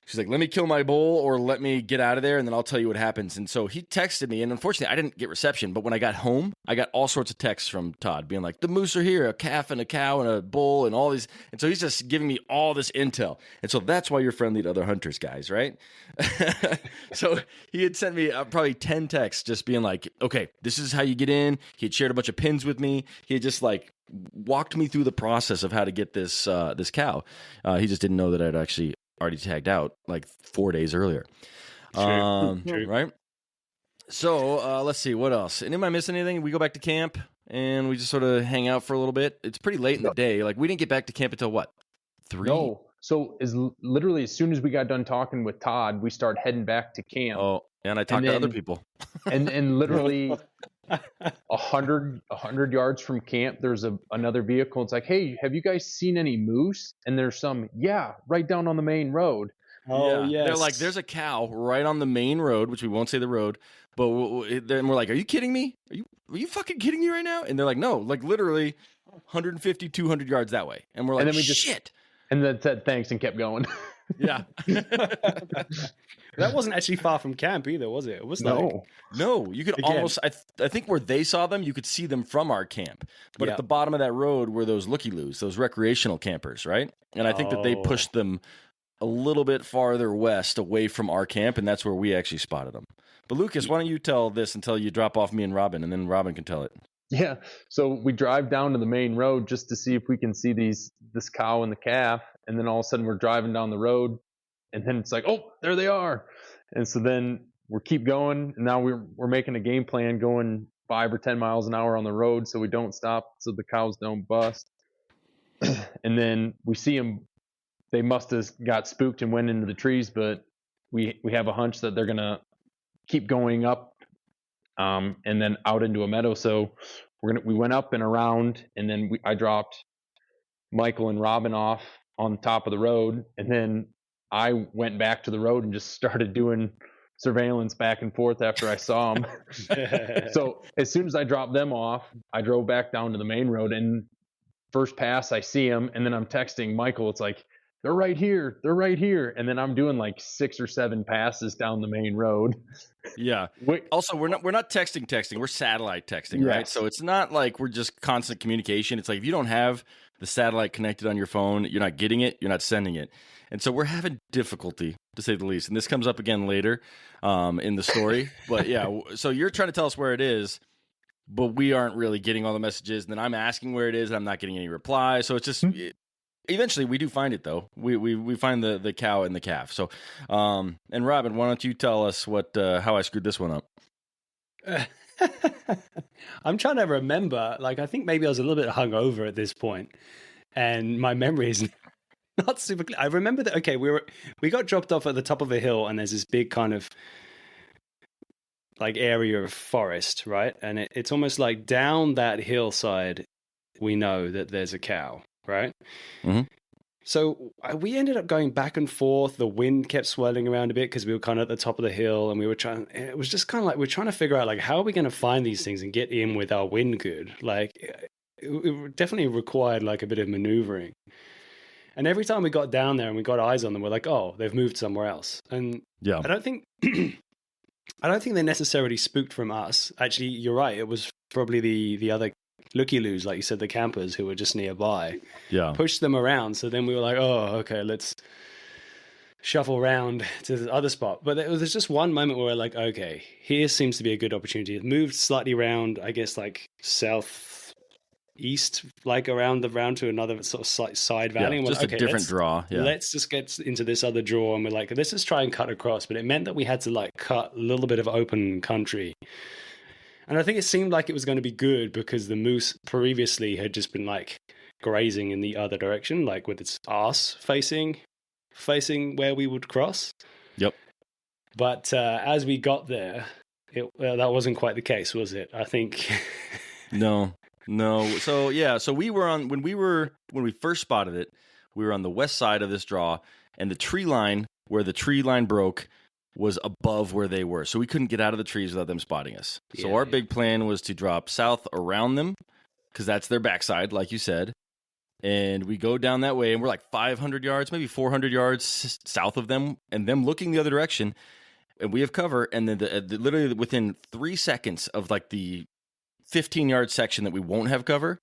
She's like, let me kill my bull or let me get out of there, and then I'll tell you what happens. And so he texted me, and unfortunately, I didn't get reception. But when I got home, I got all sorts of texts from Todd being like, the moose are here, a calf and a cow and a bull and all these. And so he's just giving me all this intel. And so that's why you're friendly to other hunters, guys, right? So he had sent me probably 10 texts just being like, okay, this is how you get in. He had shared a bunch of pins with me. He had just like walked me through the process of how to get this this cow. He just didn't know that I'd actually already tagged out like 4 days earlier. True. Right? So let's see, what else? And am I missing anything? We go back to camp and we just sort of hang out for a little bit. It's pretty late in the day. Like we didn't get back to camp until what? 3? No. So literally as soon as we got done talking with Todd, we start heading back to camp. Oh, and I talked to other people. and literally 100 yards from camp, there's another vehicle. It's like, hey, have you guys seen any moose? And there's some, right down on the main road. Oh, yeah. yes. They're like, there's a cow right on the main road, which we won't say the road, but then we're like, are you kidding me? Are you fucking kidding me right now? And they're like, no, like literally 150, 200 yards that way. And we're like, and then we shit. And then said thanks and kept going. Yeah. That wasn't actually far from camp either, was it? It was like, No, you could Again. almost, I think where they saw them, you could see them from our camp. But Yeah. at the bottom of that road were those looky-loos, those recreational campers, right? And I think that they pushed them a little bit farther west away from our camp, and that's where we actually spotted them. But Lucas, why don't you tell this until you drop off me and Robin, and then Robin can tell it. Yeah. So we drive down to the main road just to see if we can see this cow and the calf. And then all of a sudden we're driving down the road and then it's like, oh, there they are. And so then we keep going. And now we're making a game plan going 5 or 10 miles an hour on the road so we don't stop so the cows don't bust. And then we see them. They must have got spooked and went into the trees, but we have a hunch that they're going to keep going up and then out into a meadow. So we went up and around, and then I dropped Michael and Robin off on top of the road, and then I went back to the road and just started doing surveillance back and forth after I saw them. So as soon as I dropped them off, I drove back down to the main road, and first pass I see them, and then I'm texting Michael. It's like, they're right here. They're right here. And then I'm doing like 6 or 7 passes down the main road. Yeah. Also, we're not texting. We're satellite texting, right? Yes. So it's not like we're just constant communication. It's like if you don't have the satellite connected on your phone, you're not getting it, you're not sending it. And so we're having difficulty, to say the least. And this comes up again later in the story. But yeah, so you're trying to tell us where it is, but we aren't really getting all the messages. And then I'm asking where it is, and I'm not getting any reply. So it's just... Eventually, we do find it, though. We find the cow and the calf. So, and Robin, why don't you tell us how I screwed this one up? I'm trying to remember. Like, I think maybe I was a little bit hungover at this point, and my memory is not super clear. I remember that. Okay, we got dropped off at the top of a hill, and there's this big kind of like area of forest, right? And it's almost like down that hillside, we know that there's a cow. Right. Mm-hmm. So we ended up going back and forth. The wind kept swirling around a bit because we were kind of at the top of the hill, and it was just kind of like, we're trying to figure out like, how are we going to find these things and get in with our wind good? Like it definitely required like a bit of maneuvering. And every time we got down there and we got eyes on them, we're like, oh, they've moved somewhere else. And yeah, I don't think they're necessarily spooked from us. Actually, you're right. It was probably the other looky-loos, like you said, the campers who were just nearby, pushed them around. So then we were like, oh, okay, let's shuffle around to the other spot. But there was just one moment where we're like, okay, here seems to be a good opportunity. It moved slightly around, I guess, like southeast, like around to another sort of side valley. Yeah, and just like, a different draw. Yeah. Let's just get into this other draw. And we're like, let's just try and cut across. But it meant that we had to like cut a little bit of open country. And I think it seemed like it was going to be good because the moose previously had just been like grazing in the other direction, like with its ass facing where we would cross. Yep. But as we got there, that wasn't quite the case, was it? I think. No. So yeah, so we were on when we first spotted it, we were on the west side of this draw, and the tree line where the tree line broke was above where they were. So we couldn't get out of the trees without them spotting us. So our big plan was to drop south around them, because that's their backside, like you said, And we go down that way, and we're like 500 yards, maybe 400 yards south of them, and them looking the other direction. And we have cover. And then literally within 3 seconds of like the 15-yard section that we won't have cover,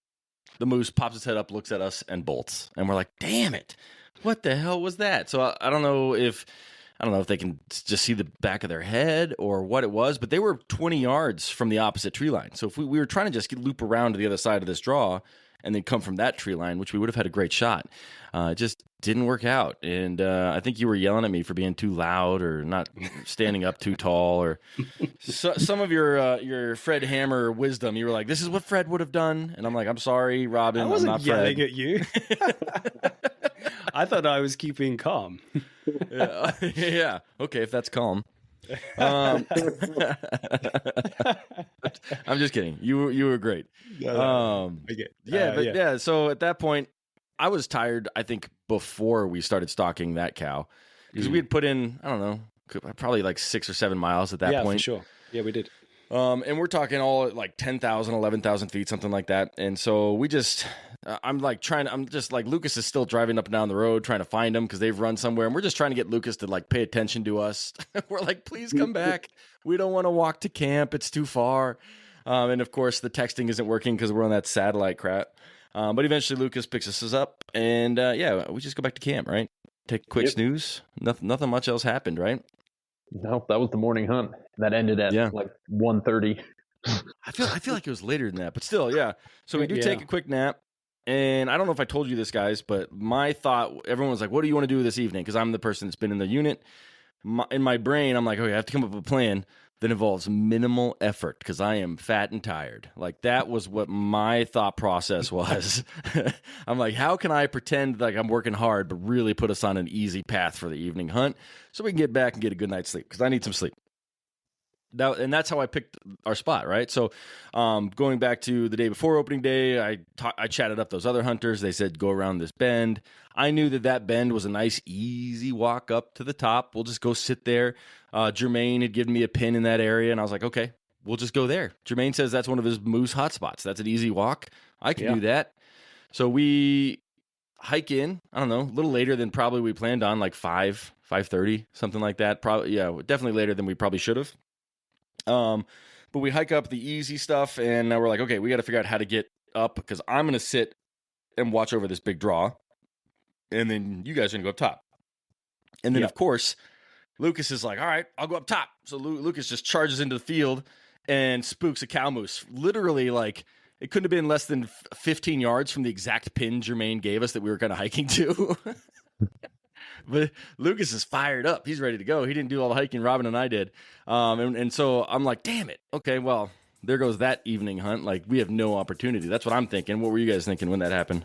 the moose pops its head up, looks at us, and bolts. And we're like, damn it. What the hell was that? So I don't know if they can just see the back of their head or what it was, but they were 20 yards from the opposite tree line. So if we were trying to just loop around to the other side of this draw and then come from that tree line, which we would have had a great shot, it just didn't work out. And I think you were yelling at me for being too loud or not standing up too tall, or some of your Fred Hammer wisdom. You were like, "This is what Fred would have done," and I'm like, "I'm sorry, Robin. I wasn't I'm not yelling Fred." at you. I thought I was keeping calm. Yeah. Okay, if that's calm. I'm just kidding. You were great. Yeah. So at that point, I was tired. I think before we started stalking that cow, because we had put in, I don't know, probably like 6 or 7 miles at that point. Yeah, for sure. Yeah, we did. And we're talking all at like 10,000, 11,000 feet, something like that. And so we just, I'm just like, Lucas is still driving up and down the road trying to find him because they've run somewhere. And we're just trying to get Lucas to like pay attention to us. We're like, please come back. We don't want to walk to camp. It's too far. And of course, the texting isn't working because we're on that satellite crap. But eventually Lucas picks us up, and we just go back to camp, right? Take a quick snooze. Nothing much else happened, right? No, that was the morning hunt. That ended at like 1:30. I feel like it was later than that, but still, yeah. So we do take a quick nap, and I don't know if I told you this, guys, but my thought, everyone was like, "What do you want to do this evening?" Because I'm the person that's been in the unit. In my brain, I'm like, okay, I have to come up with a plan that involves minimal effort because I am fat and tired. Like, that was what my thought process was. I'm like, how can I pretend like I'm working hard but really put us on an easy path for the evening hunt so we can get back and get a good night's sleep, because I need some sleep. And that's how I picked our spot, right? So going back to the day before opening day, I chatted up those other hunters. They said, go around this bend. I knew that bend was a nice, easy walk up to the top. We'll just go sit there. Jermaine had given me a pin in that area, and I was like, okay, we'll just go there. Jermaine says that's one of his moose hotspots. That's an easy walk. I can do that. So we hike in, I don't know, a little later than probably we planned on, like 5:30, something like that. Probably, yeah, definitely later than we probably should have. But we hike up the easy stuff, and now we're like, okay, we got to figure out how to get up, because I'm going to sit and watch over this big draw, and then you guys are going to go up top. And then, of course, Lucas is like, all right, I'll go up top. So Lucas just charges into the field and spooks a cow moose. Literally, like, it couldn't have been less than 15 yards from the exact pin Jermaine gave us that we were kind of hiking to. But Lucas is fired up. He's ready to go. He didn't do all the hiking Robin and I did. And so I'm like, damn it. Okay, well, there goes that evening hunt. Like, we have no opportunity. That's what I'm thinking. What were you guys thinking when that happened?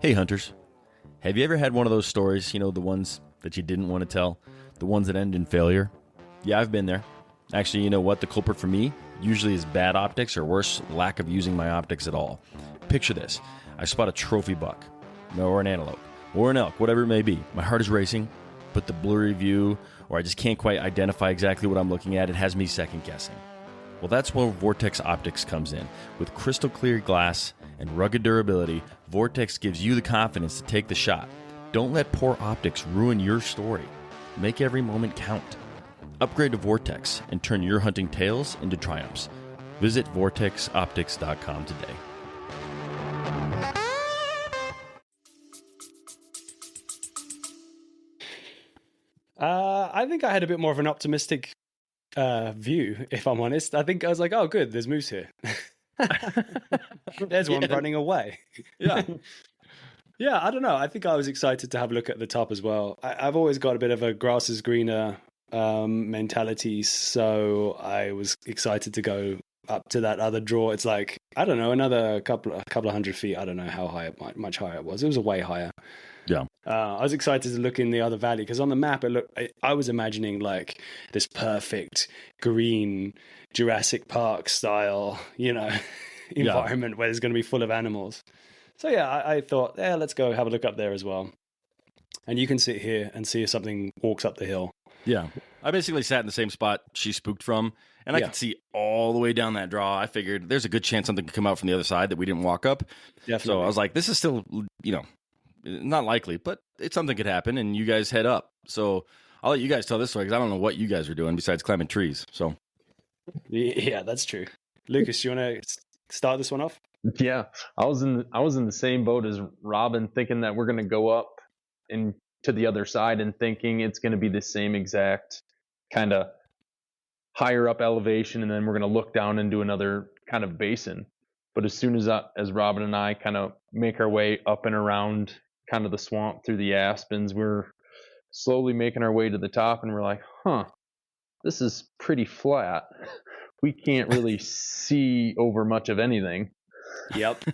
Hey, hunters. Have you ever had one of those stories, you know, the ones that you didn't want to tell, the ones that end in failure? Yeah, I've been there. Actually, you know what? The culprit for me usually is bad optics, or worse, lack of using my optics at all. Picture this. I spot a trophy buck, or an antelope, or an elk, whatever it may be. My heart is racing, but the blurry view, or I just can't quite identify exactly what I'm looking at, it has me second guessing. Well, that's where Vortex Optics comes in. With crystal clear glass and rugged durability, Vortex gives you the confidence to take the shot. Don't let poor optics ruin your story. Make every moment count. Upgrade to Vortex and turn your hunting tales into triumphs. Visit vortexoptics.com today. I think I had a bit more of an optimistic view, if I'm honest. I think I was like, oh, good, there's moose here. There's one running away. Yeah. Yeah, I don't know. I think I was excited to have a look at the top as well. I've always got a bit of a grass is greener mentality, so I was excited to go up to that other draw. It's like, I don't know, another couple of 100 feet. I don't know how high much higher it was. It was way higher. Yeah. I was excited to look in the other valley, because on the map I was imagining like this perfect green Jurassic Park style, you know, environment where it's going to be full of animals. So yeah, I thought, let's go have a look up there as well. And you can sit here and see if something walks up the hill. Yeah. I basically sat in the same spot she spooked from, and I Yeah. could see all the way down that draw. I figured there's a good chance something could come out from the other side that we didn't walk up. Definitely. So I was like, this is still, not likely, but something could happen, and you guys head up. So I'll let you guys tell this story because I don't know what you guys are doing besides climbing trees. So Yeah, that's true. Lucas, you want to start this one off? Yeah, I was in the same boat as Robin, thinking that we're gonna go up and to the other side, and thinking it's gonna be the same exact kind of higher up elevation, and then we're gonna look down into another kind of basin. But as soon as Robin and I kind of make our way up and around kind of the swamp through the aspens, we're slowly making our way to the top, and we're like, huh, this is pretty flat. We can't really see over much of anything. Yep.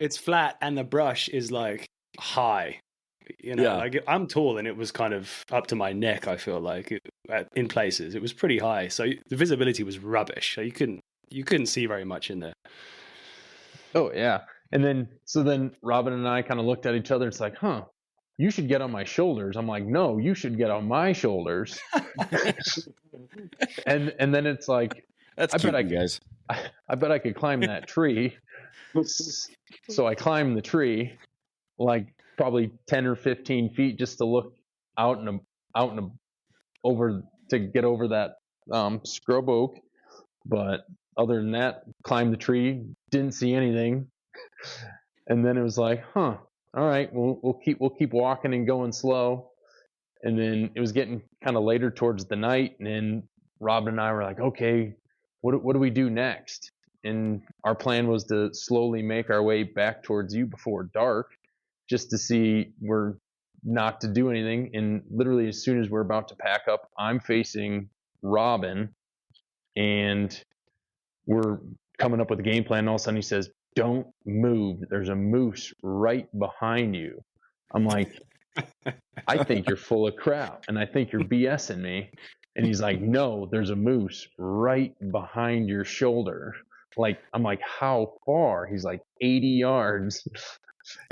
It's flat, and the brush is like high. Yeah. Like I'm tall, and it was kind of up to my neck. I feel like in places it was pretty high, so the visibility was rubbish. So you couldn't see very much in there. Oh yeah. And then Robin and I kind of looked at each other. It's like, huh, you should get on my shoulders. I'm like, no, you should get on my shoulders. and then it's like, that's I cute, bet you guys. I bet I could climb that tree. So I climbed the tree, like probably 10 or 15 feet, just to look out and over to get over that scrub oak. But other than that, climbed the tree, didn't see anything. And then it was like, huh, all right, we'll keep walking and going slow. And then it was getting kind of later towards the night, and then Robin and I were like, okay, what do we do next? And our plan was to slowly make our way back towards you before dark, just to see we're not to do anything. And literally as soon as we're about to pack up, I'm facing Robin, and we're coming up with a game plan. And all of a sudden he says, don't move. There's a moose right behind you. I'm like, I think you're full of crap, and I think you're BSing me. And he's like, no, there's a moose right behind your shoulder. Like, I'm like, how far? He's like, 80 yards.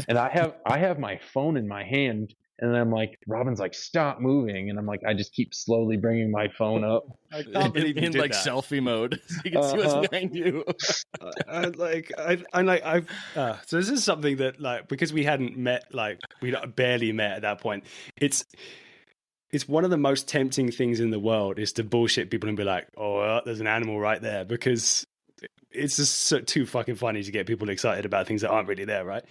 And I have my phone in my hand, and I'm like, Robin's like, stop moving. And I'm like, I just keep slowly bringing my phone up. I can't believe you in did like that. selfie mode. So you can see what's behind you. So this is something that, like, because we hadn't met, like we barely met at that point. It's one of the most tempting things in the world is to bullshit people and be like, oh, well, there's an animal right there, because it's just too fucking funny to get people excited about things that aren't really there, right?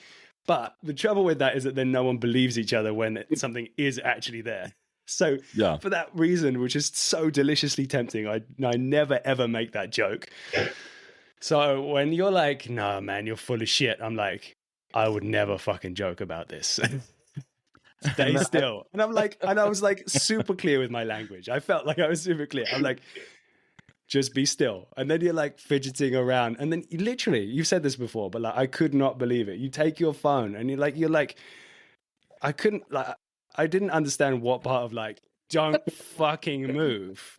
But the trouble with that is that then no one believes each other when something is actually there. So Yeah. for that reason, which is so deliciously tempting, I never ever make that joke. So when you're like, no, man, you're full of shit, I'm like, I would never fucking joke about this. Stay still. And I was like super clear with my language. I felt like I was super clear. I'm like, just be still. And then you're like fidgeting around. And then you've said this before, but like, I could not believe it. You take your phone and you're like, I didn't understand what part of like, don't fucking move.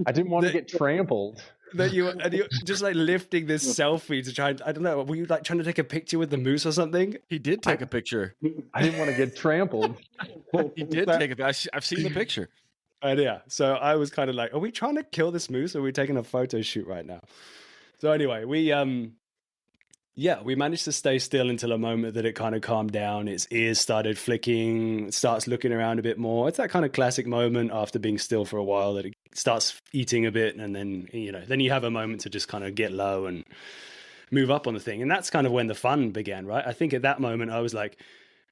I didn't want to get trampled. That you're just like lifting this selfie to try and, I don't know, were you like trying to take a picture with the moose or something? He did take a picture. I didn't want to get trampled. He did take a picture. I've seen the picture. And yeah, so I was kind of like, are we trying to kill this moose, or are we taking a photo shoot right now? So anyway, we managed to stay still until a moment that it kind of calmed down. Its ears started flicking, starts looking around a bit more. It's that kind of classic moment after being still for a while that it starts eating a bit, and then then you have a moment to just kind of get low and move up on the thing. And that's kind of when the fun began, right? I think at that moment I was like,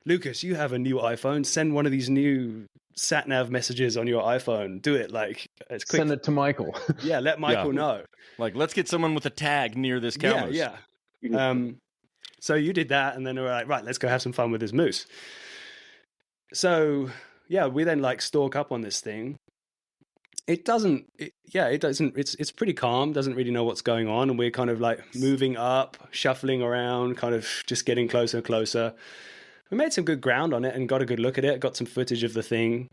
Lucas, you have a new iPhone. Send one of these new sat nav messages on your iPhone. Do it, like, it's quick. Send it to Michael. Yeah, let Michael know. Like, let's get someone with a tag near this cow. Yeah. So you did that, and then we were like, right, let's go have some fun with this moose. So yeah, we then like stalk up on this thing. It's pretty calm, doesn't really know what's going on, and we're kind of like moving up, shuffling around, kind of just getting closer and closer. We made some good ground on it and got a good look at it, got some footage of the thing.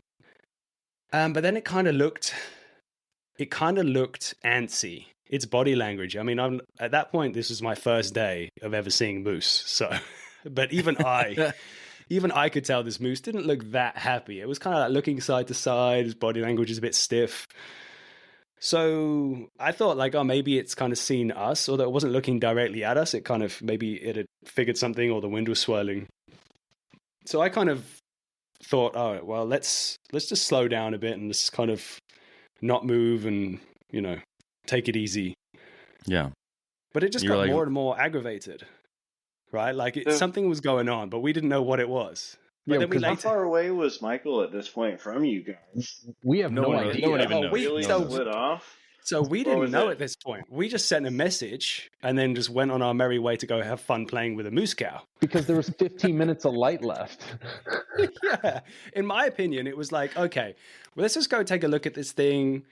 But then it kind of looked antsy. Its body language. I mean, at that point, this was my first day of ever seeing moose. So, but even I even I could tell this moose didn't look that happy. It was kind of like looking side to side. His body language is a bit stiff. So I thought like, oh, maybe it's kind of seen us, although it wasn't looking directly at us. It kind of, maybe it had figured something, or the wind was swirling. So I kind of thought, all right, well, let's just slow down a bit and just kind of not move and, you know, take it easy. Yeah. But it just You're got like- more and more aggravated, right? Like something was going on, but we didn't know what it was. But Yeah, then we 'cause How later, far away was Michael at this point from you guys? We have No no, one- idea. no one even knows. Really so- split off? so we Or didn't was know it- at this point. We just sent a message and then just went on our merry way to go have fun playing with a moose cow. Because there was 15 minutes of light left. Yeah. In my opinion, it was like, okay, well, let's just go take a look at this thing.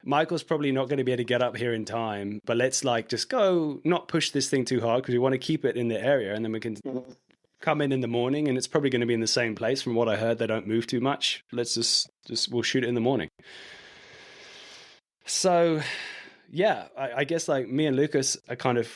Michael's probably not going to be able to get up here in time, but let's like just go not push this thing too hard because we want to keep it in the area, and then we can come in the morning, and it's probably going to be in the same place. From what I heard, they don't move too much. Let's just we'll shoot it in the morning. So, yeah, I guess like me and Lucas are kind of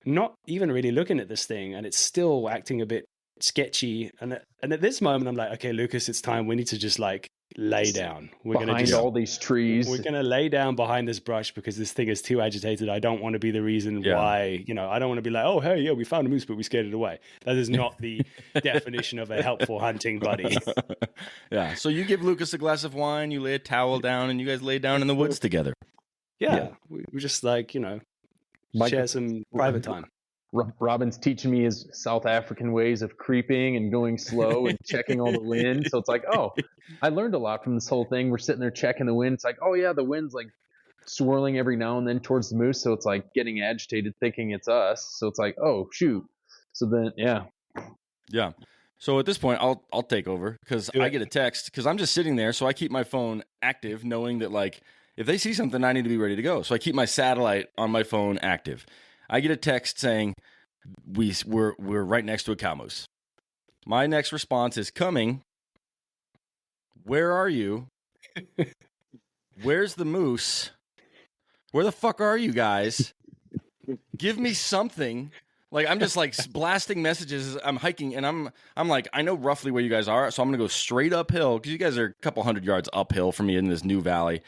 not even really looking at this thing, and it's still acting a bit sketchy. And at this moment, I'm like, okay, Lucas, it's time. We need to just like lay down. We're gonna Behind just, all these trees. we're gonna lay down behind this brush because this thing is too agitated. I don't want to be the reason Yeah. why. You know, I don't want to be like, oh, hey, yeah, we found a moose, but we scared it away. That is not the definition of a helpful hunting buddy. Yeah. So you give Lucas a glass of wine, you lay a towel down, and you guys lay down in the woods together. Yeah, we just like, you know, Mike- share some private time. Robin's teaching me his South African ways of creeping and going slow and checking all the wind. So it's like, oh, I learned a lot from this whole thing. We're sitting there checking the wind. It's like, oh yeah, the wind's like swirling every now and then towards the moose. So it's like getting agitated, thinking it's us. So it's like, oh shoot. So then, yeah. Yeah. So at this point, I'll take over because Do I it. get a text because I'm just sitting there. So I keep my phone active, knowing that like if they see something, I need to be ready to go. So I keep my satellite on my phone active. I get a text saying we're right next to a cow moose. My next response is coming. Where are you? Where's the moose? Where the fuck are you guys? Give me something. Like I'm just like blasting messages. I'm hiking and I'm like, I know roughly where you guys are, so I'm gonna go straight uphill because you guys are a couple hundred yards uphill from me in this new valley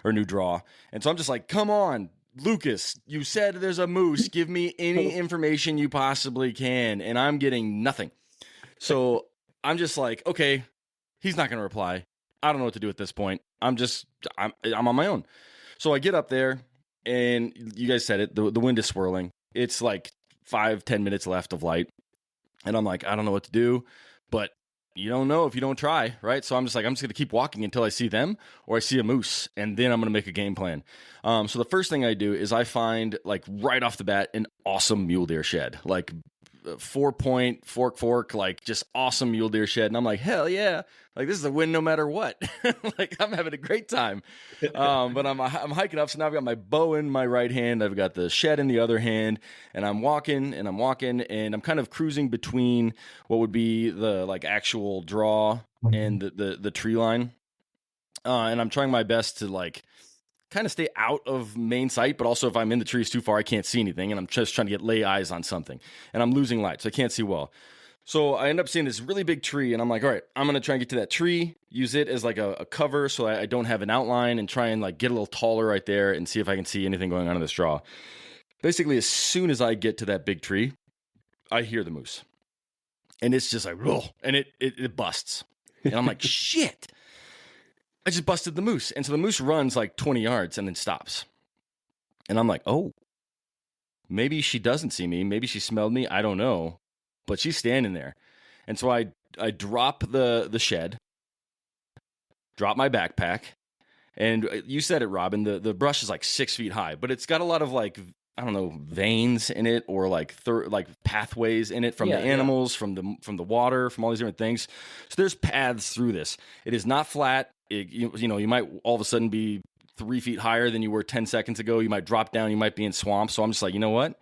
or new draw. And so I'm just like, come on, Lucas, you said there's a moose. Give me any information you possibly can. And I'm getting nothing. So I'm just like, okay, he's not gonna reply. I don't know what to do at this point. I'm on my own. So I get up there and you guys said it, the wind is swirling. It's like 5-10 minutes left of light. And I'm like, I don't know what to do, but you don't know if you don't try, right? So I'm just going to keep walking until I see them or I see a moose, and then I'm going to make a game plan. So the first thing I do is I find, like, right off the bat, an awesome mule deer shed, like 4-point fork, like just awesome mule deer shed. And I'm like, hell yeah. Like this is a win no matter what. Like I'm having a great time. But I'm hiking up. So now I've got my bow in my right hand. I've got the shed in the other hand, and I'm walking and I'm kind of cruising between what would be the like actual draw and the tree line. And I'm trying my best to like kind of stay out of main sight, but also if I'm in the trees too far, I can't see anything, and I'm just trying to lay eyes on something, and I'm losing light, so I can't see well. So I end up seeing this really big tree, and I'm like, all right, I'm going to try and get to that tree, use it as like a cover so I don't have an outline, and try and like get a little taller right there and see if I can see anything going on in this draw. Basically, as soon as I get to that big tree, I hear the moose. And it's just like, whoa, and it busts. And I'm like, shit. I just busted the moose. And so the moose runs like 20 yards and then stops. And I'm like, oh, maybe she doesn't see me. Maybe she smelled me. I don't know. But she's standing there. And so I drop the shed, drop my backpack. And you said it, Robin, the brush is like 6 feet high, but it's got a lot of like, I don't know, veins in it or like pathways in it from the animals, from the water, from all these different things. So there's paths through this. It is not flat. You might all of a sudden be 3 feet higher than you were 10 seconds ago. You might drop down. You might be in swamp. So I'm just like, you know what?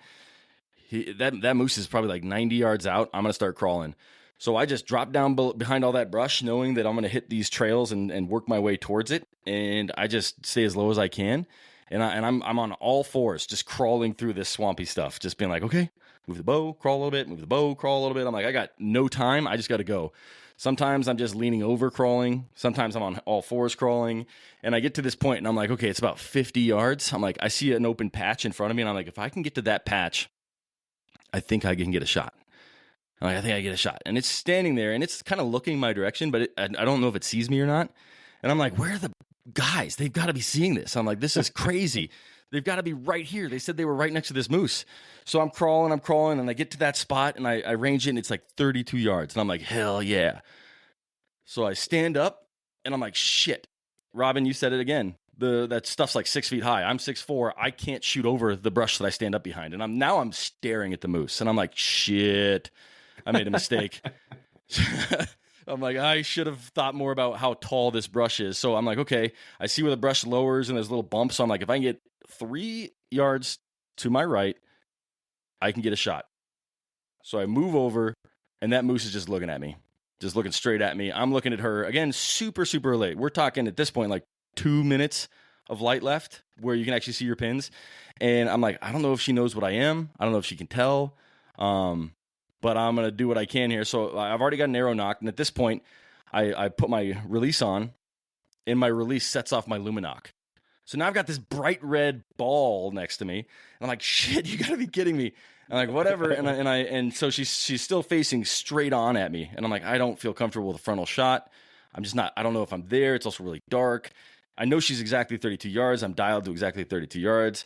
That moose is probably like 90 yards out. I'm going to start crawling. So I just drop down behind all that brush, knowing that I'm going to hit these trails and work my way towards it. And I just stay as low as I can. And I'm on all fours, just crawling through this swampy stuff, just being like, okay, move the bow, crawl a little bit, move the bow, crawl a little bit. I'm like, I got no time. I just got to go. Sometimes I'm just leaning over crawling. Sometimes I'm on all fours crawling. And I get to this point and I'm like, okay, it's about 50 yards. I'm like, I see an open patch in front of me. And I'm like, if I can get to that patch, I think I can get a shot. I'm like, I think I get a shot. And it's standing there and it's kind of looking my direction, but I don't know if it sees me or not. And I'm like, where are the guys? They've got to be seeing this. I'm like, this is crazy. They've got to be right here. They said they were right next to this moose. So I'm crawling, and I get to that spot, and I range it, and it's like 32 yards. And I'm like, hell yeah. So I stand up, and I'm like, shit. Robin, you said it again. That stuff's like 6 feet high. I'm 6'4". I can't shoot over the brush that I stand up behind. And I'm staring at the moose, and I'm like, shit, I made a mistake. I'm like, I should have thought more about how tall this brush is. So I'm like, okay, I see where the brush lowers and there's little bumps. So I'm like, if I can get 3 yards to my right, I can get a shot. So I move over, and that moose is just looking at me, just looking straight at me. I'm looking at her. Again, super, super late. We're talking at this point like 2 minutes of light left where you can actually see your pins. And I'm like, I don't know if she knows what I am. I don't know if she can tell. But I'm going to do what I can here. So I've already got an arrow knocked. And at this point, I put my release on, and my release sets off my luminoc. So now I've got this bright red ball next to me. And I'm like, shit, you got to be kidding me. I'm like, whatever. And so she's still facing straight on at me. And I'm like, I don't feel comfortable with a frontal shot. I'm just not, I don't know if I'm there. It's also really dark. I know she's exactly 32 yards. I'm dialed to exactly 32 yards.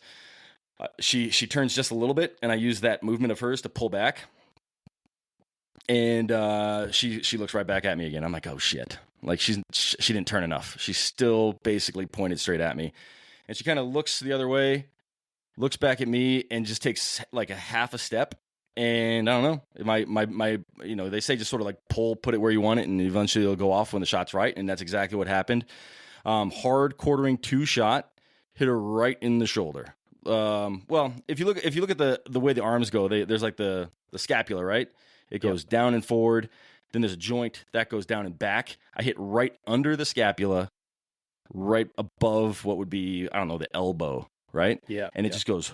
She turns just a little bit, and I use that movement of hers to pull back. And she looks right back at me again. I'm like, oh shit! Like she didn't turn enough. She's still basically pointed straight at me, and she kind of looks the other way, looks back at me, and just takes like a half a step. And I don't know, my they say just sort of like put it where you want it, and eventually it'll go off when the shot's right. And that's exactly what happened. Hard quartering 2 shot, hit her right in the shoulder. Well, if you look at the way the arms go, there's like the scapula, right? It goes down and forward. Then there's a joint that goes down and back. I hit right under the scapula, right above what would be, I don't know, the elbow, right? Yeah. And it just goes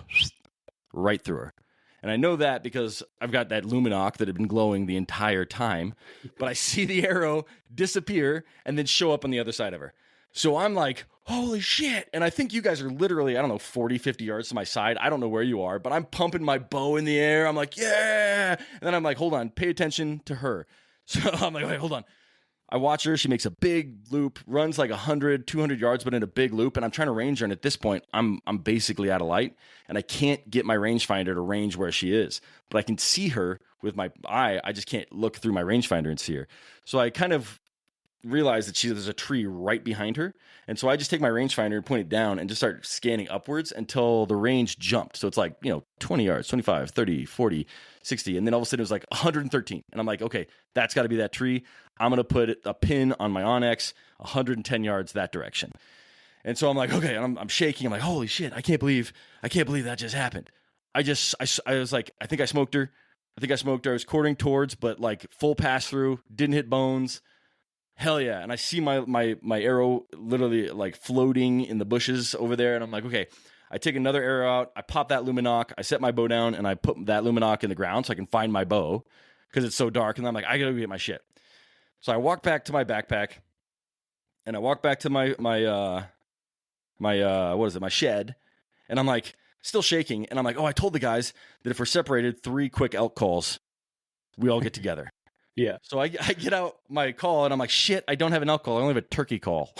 right through her. And I know that because I've got that luminoc that had been glowing the entire time. But I see the arrow disappear and then show up on the other side of her. So I'm like, holy shit. And I think you guys are literally, I don't know, 40, 50 yards to my side. I don't know where you are, but I'm pumping my bow in the air. I'm like, yeah. And then I'm like, hold on, pay attention to her. So I'm like, wait, hold on. I watch her. She makes a big loop, runs like 100, 200 yards, but in a big loop. And I'm trying to range her. And at this point, I'm basically out of light. And I can't get my rangefinder to range where she is. But I can see her with my eye. I just can't look through my rangefinder and see her. So I kind of realize that there's a tree right behind her. And so I just take my rangefinder and point it down and just start scanning upwards until the range jumped. So it's like, 20 yards, 25, 30, 40, 60. And then all of a sudden it was like 113. And I'm like, okay, that's got to be that tree. I'm going to put a pin on my Onyx 110 yards that direction. And so I'm like, okay, and I'm shaking. I'm like, holy shit, I can't believe that just happened. I was like, I think I smoked her. I was quartering towards, but like full pass through, didn't hit bones. Hell yeah. And I see my arrow literally like floating in the bushes over there. And I'm like, okay, I take another arrow out. I pop that luminoc. I set my bow down and I put that luminoc in the ground so I can find my bow because it's so dark. And I'm like, I got to go get my shit. So I walk back to my backpack and I walk back to my shed. And I'm like still shaking. And I'm like, oh, I told the guys that if we're separated, 3 quick elk calls, we all get together. Yeah. So I get out my call and I'm like, shit, I don't have an elk call. I only have a turkey call.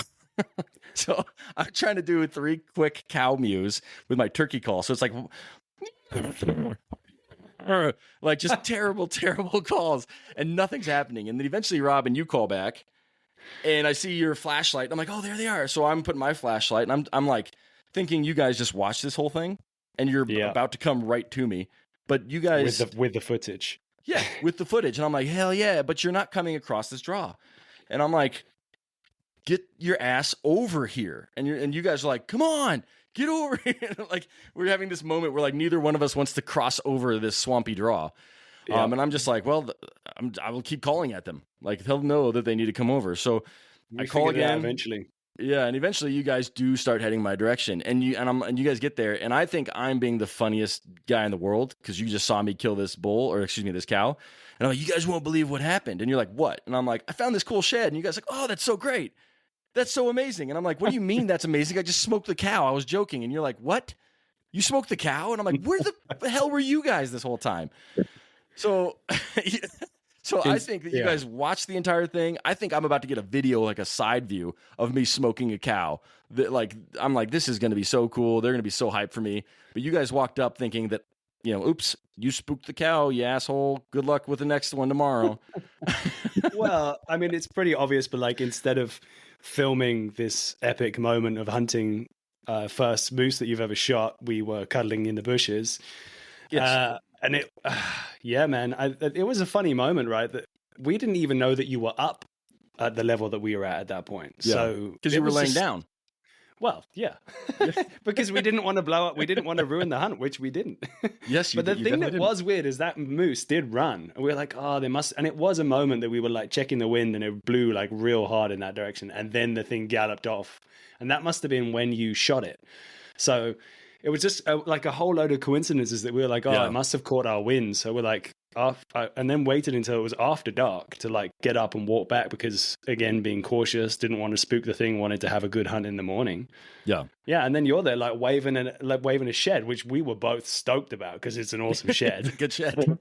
So I'm trying to do 3 quick cow mews with my turkey call. So it's like just terrible, terrible calls and nothing's happening. And then eventually, Robin, you call back and I see your flashlight. And I'm like, oh, there they are. So I'm putting my flashlight and I'm like thinking you guys just watched this whole thing and you're about to come right to me. But you guys with the footage. Yeah, with the footage. And I'm like, hell yeah, but you're not coming across this draw. And I'm like, get your ass over here. And you guys are like, come on, get over here. Like, we're having this moment where like neither one of us wants to cross over this swampy draw. Yeah. And I'm just like, well, I will keep calling at them. Like, they'll know that they need to come over. I call again. Eventually. Yeah, and eventually you guys do start heading my direction, and you guys get there, and I think I'm being the funniest guy in the world because you just saw me kill this bull, or excuse me, this cow, and I'm like, you guys won't believe what happened, and you're like, what? And I'm like, I found this cool shed, and you guys are like, oh, that's so great, that's so amazing, and I'm like, what do you mean that's amazing? I just smoked the cow. I was joking, and you're like, what? You smoked the cow? And I'm like, where the hell were you guys this whole time? So. So I think that you guys watched the entire thing. I think I'm about to get a video, like a side view of me smoking a cow. I'm like, this is going to be so cool. They're going to be so hyped for me. But you guys walked up thinking that, oops, you spooked the cow, you asshole. Good luck with the next one tomorrow. Well, I mean, it's pretty obvious, but like instead of filming this epic moment of hunting first moose that you've ever shot, we were cuddling in the bushes. Yes. And it, yeah, man, it was a funny moment, right? That we didn't even know that you were up at the level that we were at that point. Yeah. So because you were laying down. Well, yeah, because we didn't want to blow up. We didn't want to ruin the hunt, which we didn't. Yes, but the thing that was weird is that moose did run. And we were like, oh, they must. And it was a moment that we were like checking the wind, and it blew like real hard in that direction. And then the thing galloped off, and that must have been when you shot it. So it was just like a whole load of coincidences that we were like, oh, it must have caught our wind. So we're like, and then waited until it was after dark to like get up and walk back because, again, being cautious, didn't want to spook the thing, wanted to have a good hunt in the morning. Yeah. Yeah. And then you're there like waving a shed, which we were both stoked about because it's an awesome shed. Good shed.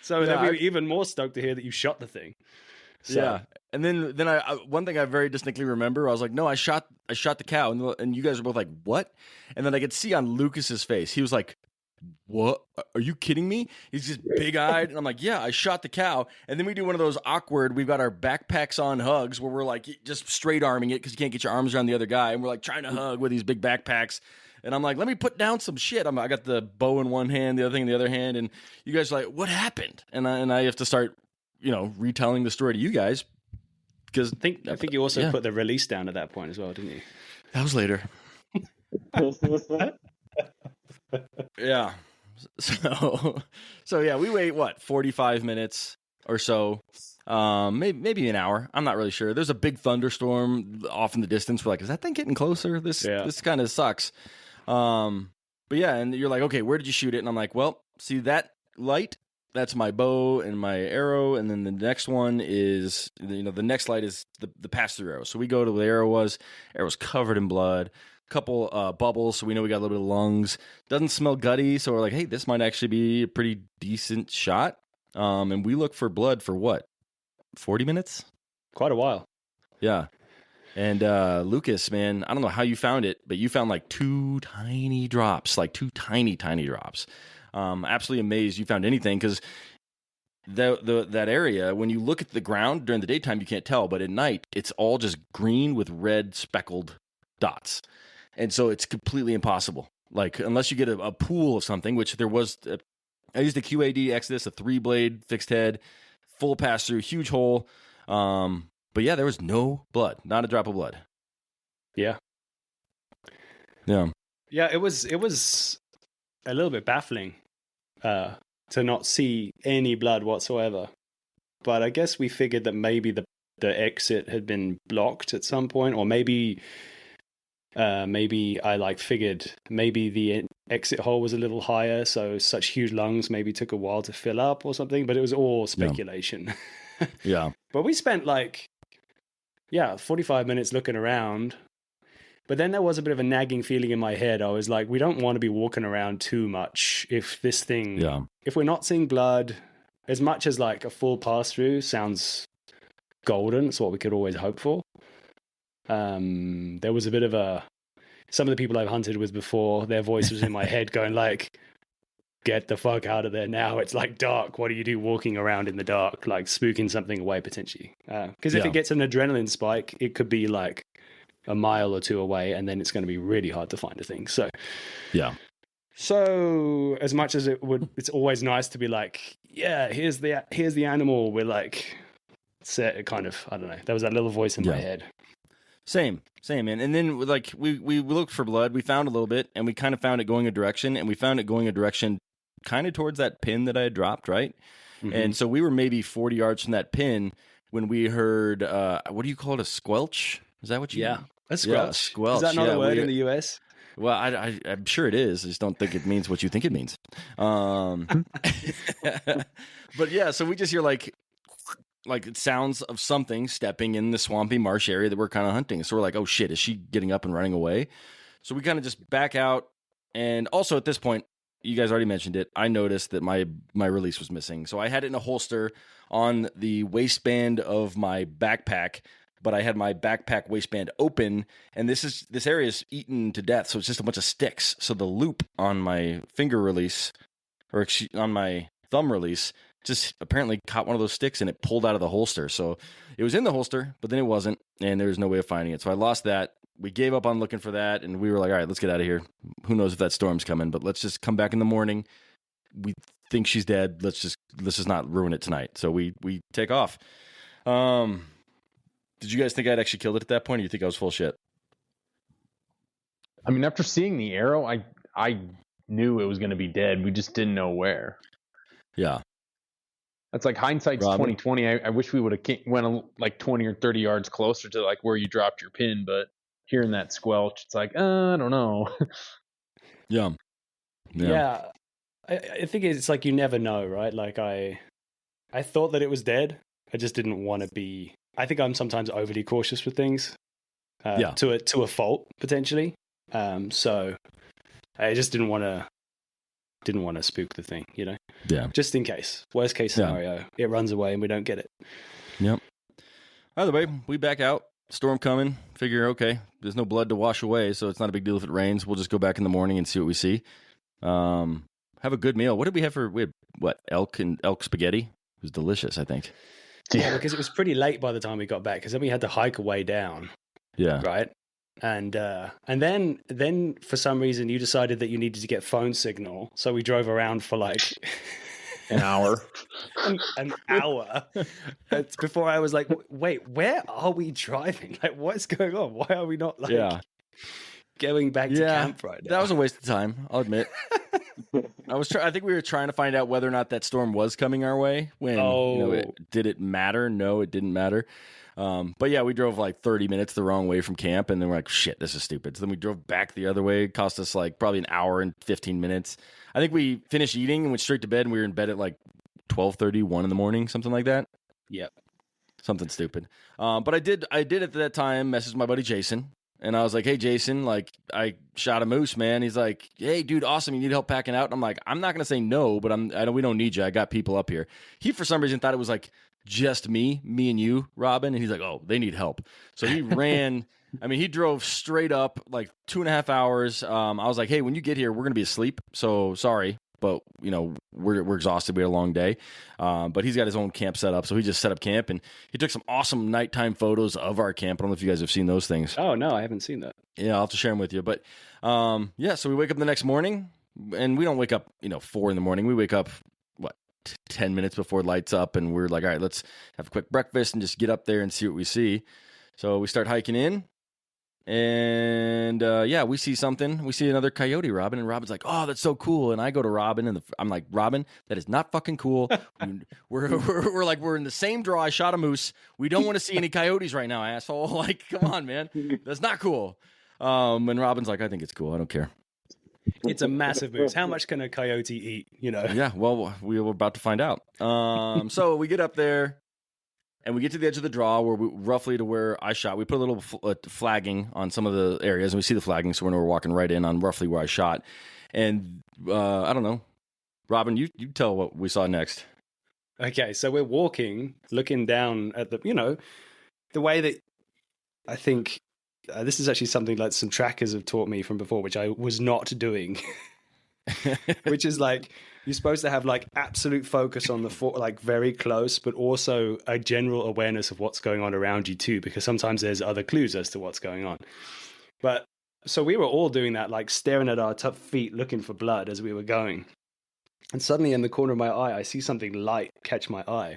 So then we were even more stoked to hear that you shot the thing. So. Yeah. And then I one thing I very distinctly remember, I was like, no, I shot the cow. And you guys were both like, what? And then I could see on Lucas's face, he was like, what? Are you kidding me? He's just big-eyed. And I'm like, yeah, I shot the cow. And then we do one of those awkward, we've got our backpacks on hugs where we're like just straight arming it because you can't get your arms around the other guy. And we're like trying to hug with these big backpacks. And I'm like, let me put down some shit. I got the bow in one hand, the other thing in the other hand. And you guys are like, what happened? And I have to start, retelling the story to you guys. Because I think you also put the release down at that point as well, didn't you? That was later. Yeah. So yeah, we wait 45 minutes or so, maybe an hour. I'm not really sure. There's a big thunderstorm off in the distance. We're like, is that thing getting closer? This kind of sucks. But yeah, and you're like, okay, where did you shoot it? And I'm like, well, see that light? That's my bow and my arrow, and then the next one is, the next light is the pass-through arrow. So we go to where the arrow was. Arrow's covered in blood. Couple bubbles, so we know we got a little bit of lungs. Doesn't smell gutty, so we're like, hey, this might actually be a pretty decent shot. And we look for blood for what? 40 minutes? Quite a while. Yeah. And Lucas, man, I don't know how you found it, but you found like two tiny drops. Absolutely amazed you found anything, because that area, when you look at the ground during the daytime, you can't tell, but at night, it's all just green with red speckled dots. And so it's completely impossible. Like, unless you get a pool of something, which there was, I used a QAD Exodus, a 3-blade fixed head, full pass through, huge hole. But yeah, there was no blood, not a drop of blood. Yeah. Yeah. Yeah, it was a little bit baffling to not see any blood whatsoever. But I guess we figured that maybe the exit had been blocked at some point, or maybe I figured maybe the exit hole was a little higher, so such huge lungs maybe took a while to fill up or something, but it was all speculation. Yeah. But we spent 45 minutes looking around, but then there was a bit of a nagging feeling in my head. I was like, we don't want to be walking around too much if this thing, if we're not seeing blood, as much as like a full pass through sounds golden, it's what we could always hope for. There was a bit of some of the people I've hunted with before, their voice was in my head going like, get the fuck out of there now. It's like dark. What do you do walking around in the dark, like spooking something away potentially? Because if it gets an adrenaline spike, it could be like a mile or two away, and then it's going to be really hard to find a thing. So, yeah. So as much as it's always nice to be like, yeah, here's the animal. We're like, set kind of, I don't know. There was that little voice in my head. Same, man. And then like we looked for blood. We found a little bit, and we kind of found it going a direction, and we found it going a direction kind of towards that pin that I had dropped, right? Mm-hmm. And so we were maybe 40 yards from that pin, when we heard what do you call it, a squelch? Is that what you? Yeah, a Yeah, squelch. squelch. Is that not yeah, a word in the US? Well, I'm sure it is. I just don't think it means what you think it means. But yeah, so we just hear like it sounds of something stepping in the swampy marsh area that we're kind of hunting. So we're like, oh shit, is she getting up and running away? So we kind of just back out. And also at this point, you guys already mentioned it, I noticed that my release was missing. So I had it in a holster on the waistband of my backpack, but I had my backpack waistband open, and this area is eaten to death, so it's just a bunch of sticks. So the loop on my finger release, or on my thumb release, just apparently caught one of those sticks and it pulled out of the holster. So it was in the holster, but then it wasn't, and there was no way of finding it. So I lost that. We gave up on looking for that, and we were like, all right, let's get out of here. Who knows if that storm's coming, but let's just come back in the morning. We think she's dead. Let's just not ruin it tonight. So we take off. Did you guys think I'd actually killed it at that point, or you think I was full of shit? I mean, after seeing the arrow, I knew it was going to be dead. We just didn't know where. Yeah. That's like hindsight's Robin? 2020. I wish we would have went like 20 or 30 yards closer to like where you dropped your pin, but hearing that squelch, it's like, I don't know. Yeah. I think it's like you never know, right? Like I thought that it was dead. I just didn't want to be. I think I'm sometimes overly cautious with things. To a fault potentially. So I just didn't want to spook the thing, you know. Yeah. Just in case. Worst case scenario, it runs away and we don't get it. Yep. Either way, we back out. Storm coming. Figure, okay, there's no blood to wash away, so it's not a big deal if it rains. We'll just go back in the morning and see what we see. Have a good meal. What did we have we had elk spaghetti? It was delicious, I think. Yeah, because it was pretty late by the time we got back, because then we had to hike a way down. Yeah. Right. And then for some reason you decided that you needed to get phone signal, so we drove around for like an hour. an hour. It's before I was like, wait, where are we driving? Like, what's going on? Why are we not like going back to camp right now? That was a waste of time, I'll admit. I think we were trying to find out whether or not that storm was coming our way. Did it matter? No, it didn't matter. But yeah, we drove like 30 minutes the wrong way from camp, and then we're like, shit, this is stupid. So then we drove back the other way. It cost us like probably an hour and 15 minutes. I think we finished eating and went straight to bed, and we were in bed at like 12:30, 1 in the morning, something like that. Yep. Something stupid. But I did at that time message my buddy Jason, and I was like, hey, Jason, like I shot a moose, man. He's like, hey, dude, awesome. You need help packing out? And I'm like, I'm not going to say no, but we don't need you. I got people up here. He, for some reason, thought it was like just me and you, Robin. And he's like, oh, they need help. So he ran. I mean, he drove straight up like 2.5 hours. I was like, hey, when you get here, we're going to be asleep. So sorry, but you know, we're exhausted. We had a long day. But he's got his own camp set up. So he just set up camp, and he took some awesome nighttime photos of our camp. I don't know if you guys have seen those things. Oh, no, I haven't seen that. Yeah, I'll have to share them with you. But so we wake up the next morning, and we don't wake up, 4 in the morning. We wake up, 10 minutes before lights up, and we're like, all right, let's have a quick breakfast and just get up there and see what we see. So we start hiking in, and we see something. We see another coyote, Robin, and Robin's like, oh, that's so cool. And I go to Robin, and I'm like, Robin, that is not fucking cool. we're like, we're in the same draw. I shot a moose. We don't want to see any coyotes right now, asshole. Like, come on, man. That's not cool. And Robin's like, I think it's cool. I don't care. It's a massive moose. How much can a coyote eat, Yeah, well, we were about to find out. So we get up there, and we get to the edge of the draw, roughly to where I shot. We put a little flagging on some of the areas, and we see the flagging, so we're walking right in on roughly where I shot. And I don't know. Robin, you tell what we saw next. Okay, so we're walking, looking down at the way that I think... this is actually something like some trackers have taught me from before, which I was not doing, which is like, you're supposed to have like absolute focus on like very close, but also a general awareness of what's going on around you too, because sometimes there's other clues as to what's going on. But so we were all doing that, like staring at our tough feet, looking for blood as we were going. And suddenly in the corner of my eye, I see something light catch my eye.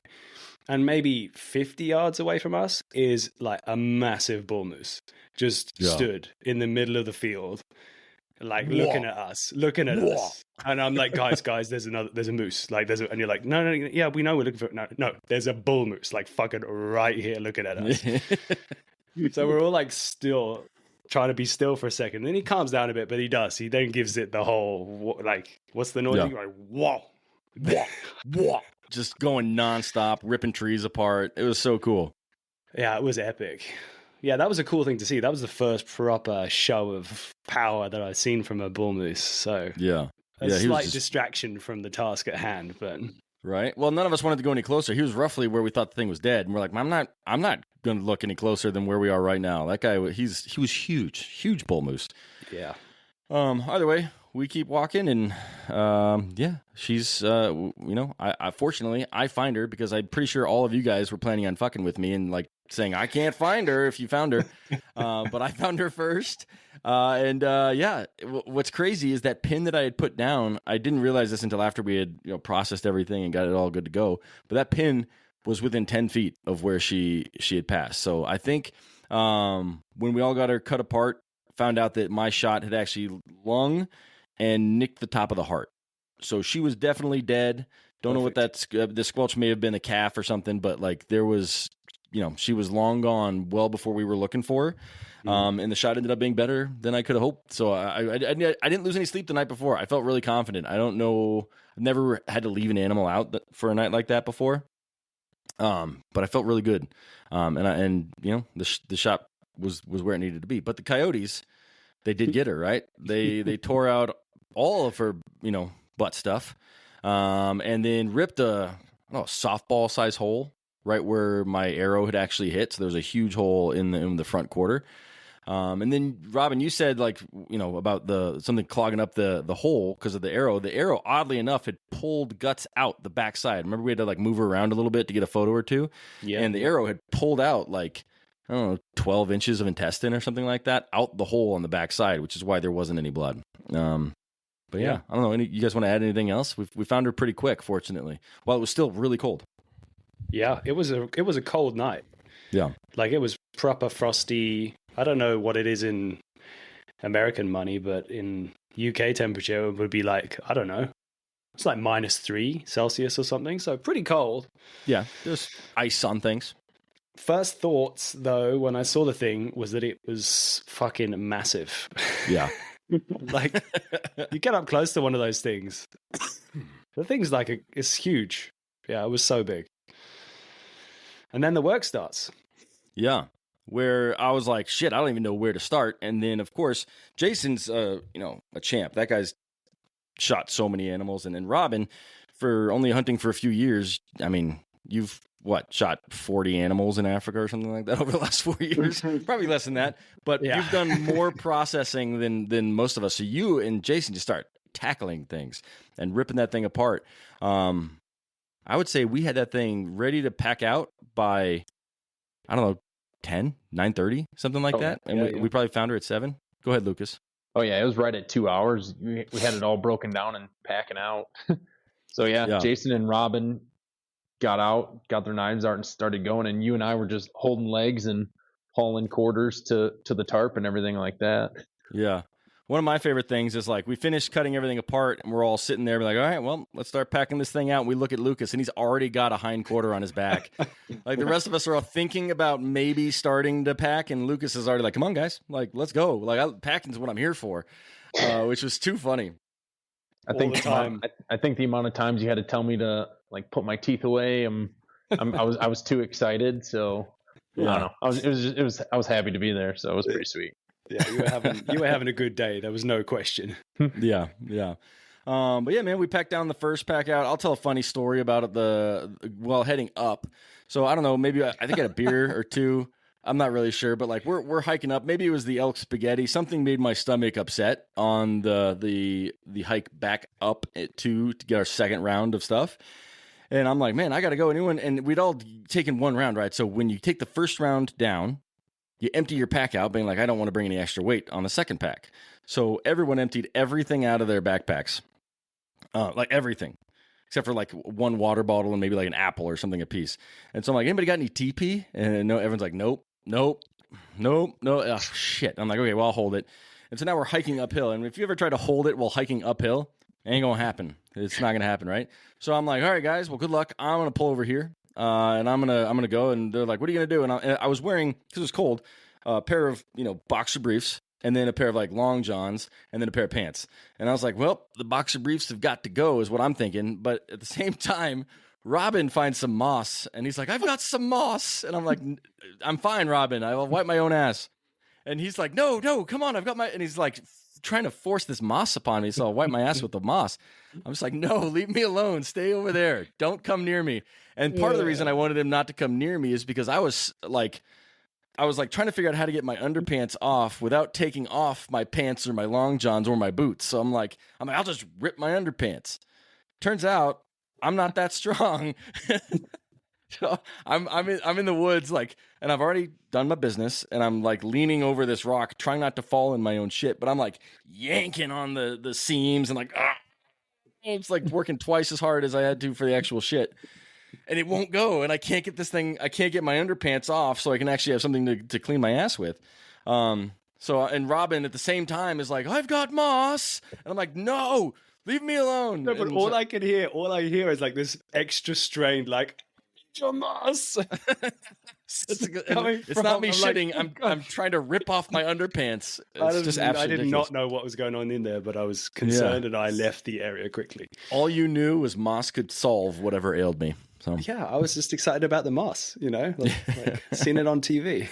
And maybe 50 yards away from us is like a massive bull moose just stood in the middle of the field. like looking at us. And I'm like, guys, there's a moose. And you're like, no, yeah, we know we're looking for no, there's a bull moose, like fucking right here looking at us. So we're all like still trying to be still for a second. Then he calms down a bit, but he does. He then gives it the whole, like, what's the noise? Yeah. Like, whoa, whoa, whoa. Just going nonstop, ripping trees apart. It was so cool. Yeah, it was epic. Yeah, that was a cool thing to see. That was the first proper show of power that I've seen from a bull moose. So Yeah. a he slight was distraction from the task at hand, but right. Well, none of us wanted to go any closer. He was roughly where we thought the thing was dead, and we're like, I'm not going to look any closer than where we are right now. That guy, he was huge bull moose. yeah. Either way, we keep walking, and yeah, she's I fortunately I find her because I'm pretty sure all of you guys were planning on fucking with me and like saying I can't find her if you found her, but I found her first. Yeah, what's crazy is that pin that I had put down. I didn't realize this until after we had processed everything and got it all good to go. But that pin was within 10 feet of where she had passed. So I think when we all got her cut apart, found out that my shot had actually lung and nicked the top of the heart. So she was definitely dead. Don't know what that's. The squelch may have been a calf or something, but like there was, she was long gone well before we were looking for her. And the shot ended up being better than I could have hoped. So I didn't lose any sleep the night before. I felt really confident. I don't know. I've never had to leave an animal out for a night like that before. But I felt really good. The shot was where it needed to be. But the coyotes, they did get her, right? They tore out all of her, butt stuff. And then ripped a softball size hole right where my arrow had actually hit. So there was a huge hole in the front quarter. And then Robin, you said about something clogging up the hole because of the arrow. The arrow, oddly enough, had pulled guts out the backside. Remember we had to like move her around a little bit to get a photo or two. Yeah. And the arrow had pulled out 12 inches of intestine or something like that out the hole on the backside, which is why there wasn't any blood. But yeah, I don't know. You guys want to add anything else? We found her pretty quick, fortunately, while it was still really cold. Yeah, it was a cold night. Yeah, like it was proper frosty. I don't know what it is in American money, but in UK temperature, it would be like, I don't know. It's like -3 Celsius or something. So pretty cold. Yeah, there's ice on things. First thoughts, though, when I saw the thing was that it was fucking massive. Yeah. Like, you get up close to one of those things. The thing's like, it's huge. Yeah, it was so big. And then the work starts. Yeah. Where I was like, shit, I don't even know where to start. And then, of course, Jason's, a champ. That guy's shot so many animals. And then Robin, for only hunting for a few years, I mean, you've, shot 40 animals in Africa or something like that over the last 4 years? Probably less than that. But yeah. You've done more processing than most of us. So you and Jason just start tackling things and ripping that thing apart. I would say we had that thing ready to pack out by, I don't know, 10, 9:30, something like that. And we probably found her at 7. Go ahead, Lucas. Oh, yeah, it was right at 2 hours. We had it all broken down and packing out. So, yeah, Jason and Robin got their knives out and started going. And you and I were just holding legs and hauling quarters to the tarp and everything like that. Yeah. One of my favorite things is like we finished cutting everything apart and we're all sitting there like, all right, well, let's start packing this thing out. And we look at Lucas and he's already got a hind quarter on his back. Like the rest of us are all thinking about maybe starting to pack. And Lucas is already like, come on, guys, like, let's go. Like packing's what I'm here for, which was too funny. I think the amount of times you had to tell me to like put my teeth away, I was too excited. So I don't know. I was happy to be there. So it was pretty sweet. Yeah, you were having a good day. There was no question. Yeah. But yeah, man, we packed down the first pack out. I'll tell a funny story about it while heading up. So I don't know, maybe I think I had a beer or two. I'm not really sure, but like we're hiking up. Maybe it was the elk spaghetti. Something made my stomach upset on the hike back up to get our second round of stuff. And I'm like, man, I got to go. And we'd all taken one round, right? So when you take the first round down, you empty your pack out, being like, I don't want to bring any extra weight on the second pack. So everyone emptied everything out of their backpacks, like everything, except for like one water bottle and maybe like an apple or something a piece. And so I'm like, anybody got any TP? And no, everyone's like, nope. Oh, shit. I'm like, okay, well, I'll hold it. And so now we're hiking uphill. And if you ever try to hold it while hiking uphill, it ain't going to happen. It's not going to happen, right? So I'm like, all right, guys, well, good luck. I'm going to pull over here. And I'm gonna go. And they're like, what are you going to do? And I was wearing, because it was cold, a pair of, boxer briefs, and then a pair of like long johns, and then a pair of pants. And I was like, well, the boxer briefs have got to go is what I'm thinking. But at the same time, Robin finds some moss, and he's like, I've got some moss. And I'm like, I'm fine, Robin. I'll wipe my own ass. And he's like, no, come on. I've got my, and he's like trying to force this moss upon me. So I'll wipe my ass with the moss. I'm just like, no, leave me alone. Stay over there. Don't come near me. And part of the reason I wanted him not to come near me is because I was like trying to figure out how to get my underpants off without taking off my pants or my long johns or my boots. So I'm like, I'll just rip my underpants. Turns out I'm not that strong. So I'm in the woods, like, and I've already done my business, and I'm like leaning over this rock, trying not to fall in my own shit, but I'm like yanking on the seams and like, it's like working twice as hard as I had to for the actual shit. And it won't go, and I can't get my underpants off so I can actually have something to clean my ass with. And Robin at the same time is like, I've got moss. And I'm like, no, leave me alone. No, but all I hear is like this extra strained, like, your moss. It's not me shitting. Like, I'm trying to rip off my underpants. It's just absolutely I did ridiculous. not know what was going on in there, but I was concerned and I left the area quickly. All you knew was moss could solve whatever ailed me. So yeah, I was just excited about the moss, like seen it on TV.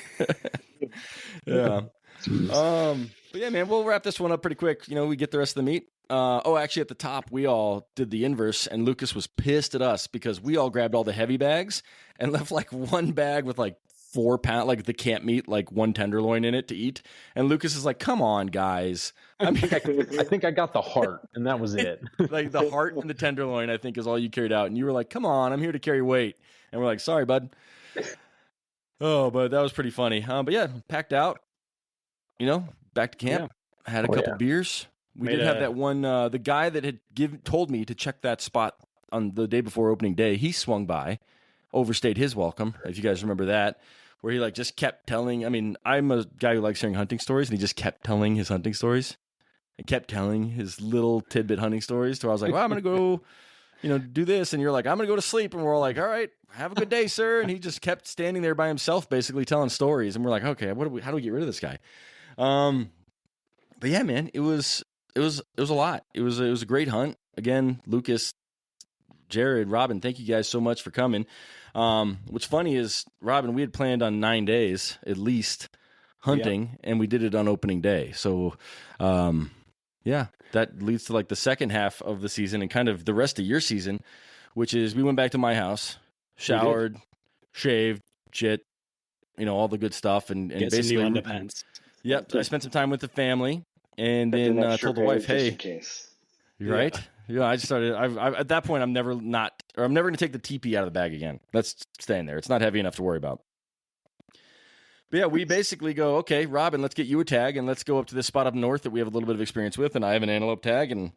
Yeah. But yeah, man, we'll wrap this one up pretty quick. We get the rest of the meat. Actually, at the top, we all did the inverse, and Lucas was pissed at us because we all grabbed all the heavy bags and left like one bag with like 4 pounds, like the camp meat, like one tenderloin in it to eat. And Lucas is like, "Come on, guys." I think I got the heart, and that was it. Like the heart and the tenderloin, I think, is all you carried out. And you were like, "Come on, I'm here to carry weight." And we're like, "Sorry, bud." Oh, but that was pretty funny. But yeah, packed out. Back to camp. Yeah. Had a couple beers. We did have that one. The guy that had told me to check that spot on the day before opening day, he swung by, overstayed his welcome. If you guys remember that, where he like just kept telling. I mean, I'm a guy who likes hearing hunting stories, and he just kept telling his hunting stories, and kept telling his little tidbit hunting stories. So I was like, well, I'm gonna go, do this, and you're like, I'm gonna go to sleep, and we're all like, all right, have a good day, sir. And he just kept standing there by himself, basically telling stories, and we're like, okay, how do we get rid of this guy? But yeah, man, it was a lot. It was a great hunt. Again, Lucas, Jared, Robin, thank you guys so much for coming. What's funny is, Robin, we had planned on 9 days at least hunting, and we did it on opening day. So, that leads to like the second half of the season and kind of the rest of your season, which is we went back to my house, showered, shaved, shit, all the good stuff, and Get basically some new underpants. Yep, I spent some time with the family. And then told the wife, "Hey, you're right." Yeah, I just started. At that point, I'm never going to take the teepee out of the bag again. That's staying there. It's not heavy enough to worry about. But yeah, we basically go, okay, Robin, let's get you a tag, and let's go up to this spot up north that we have a little bit of experience with, and I have an antelope tag, and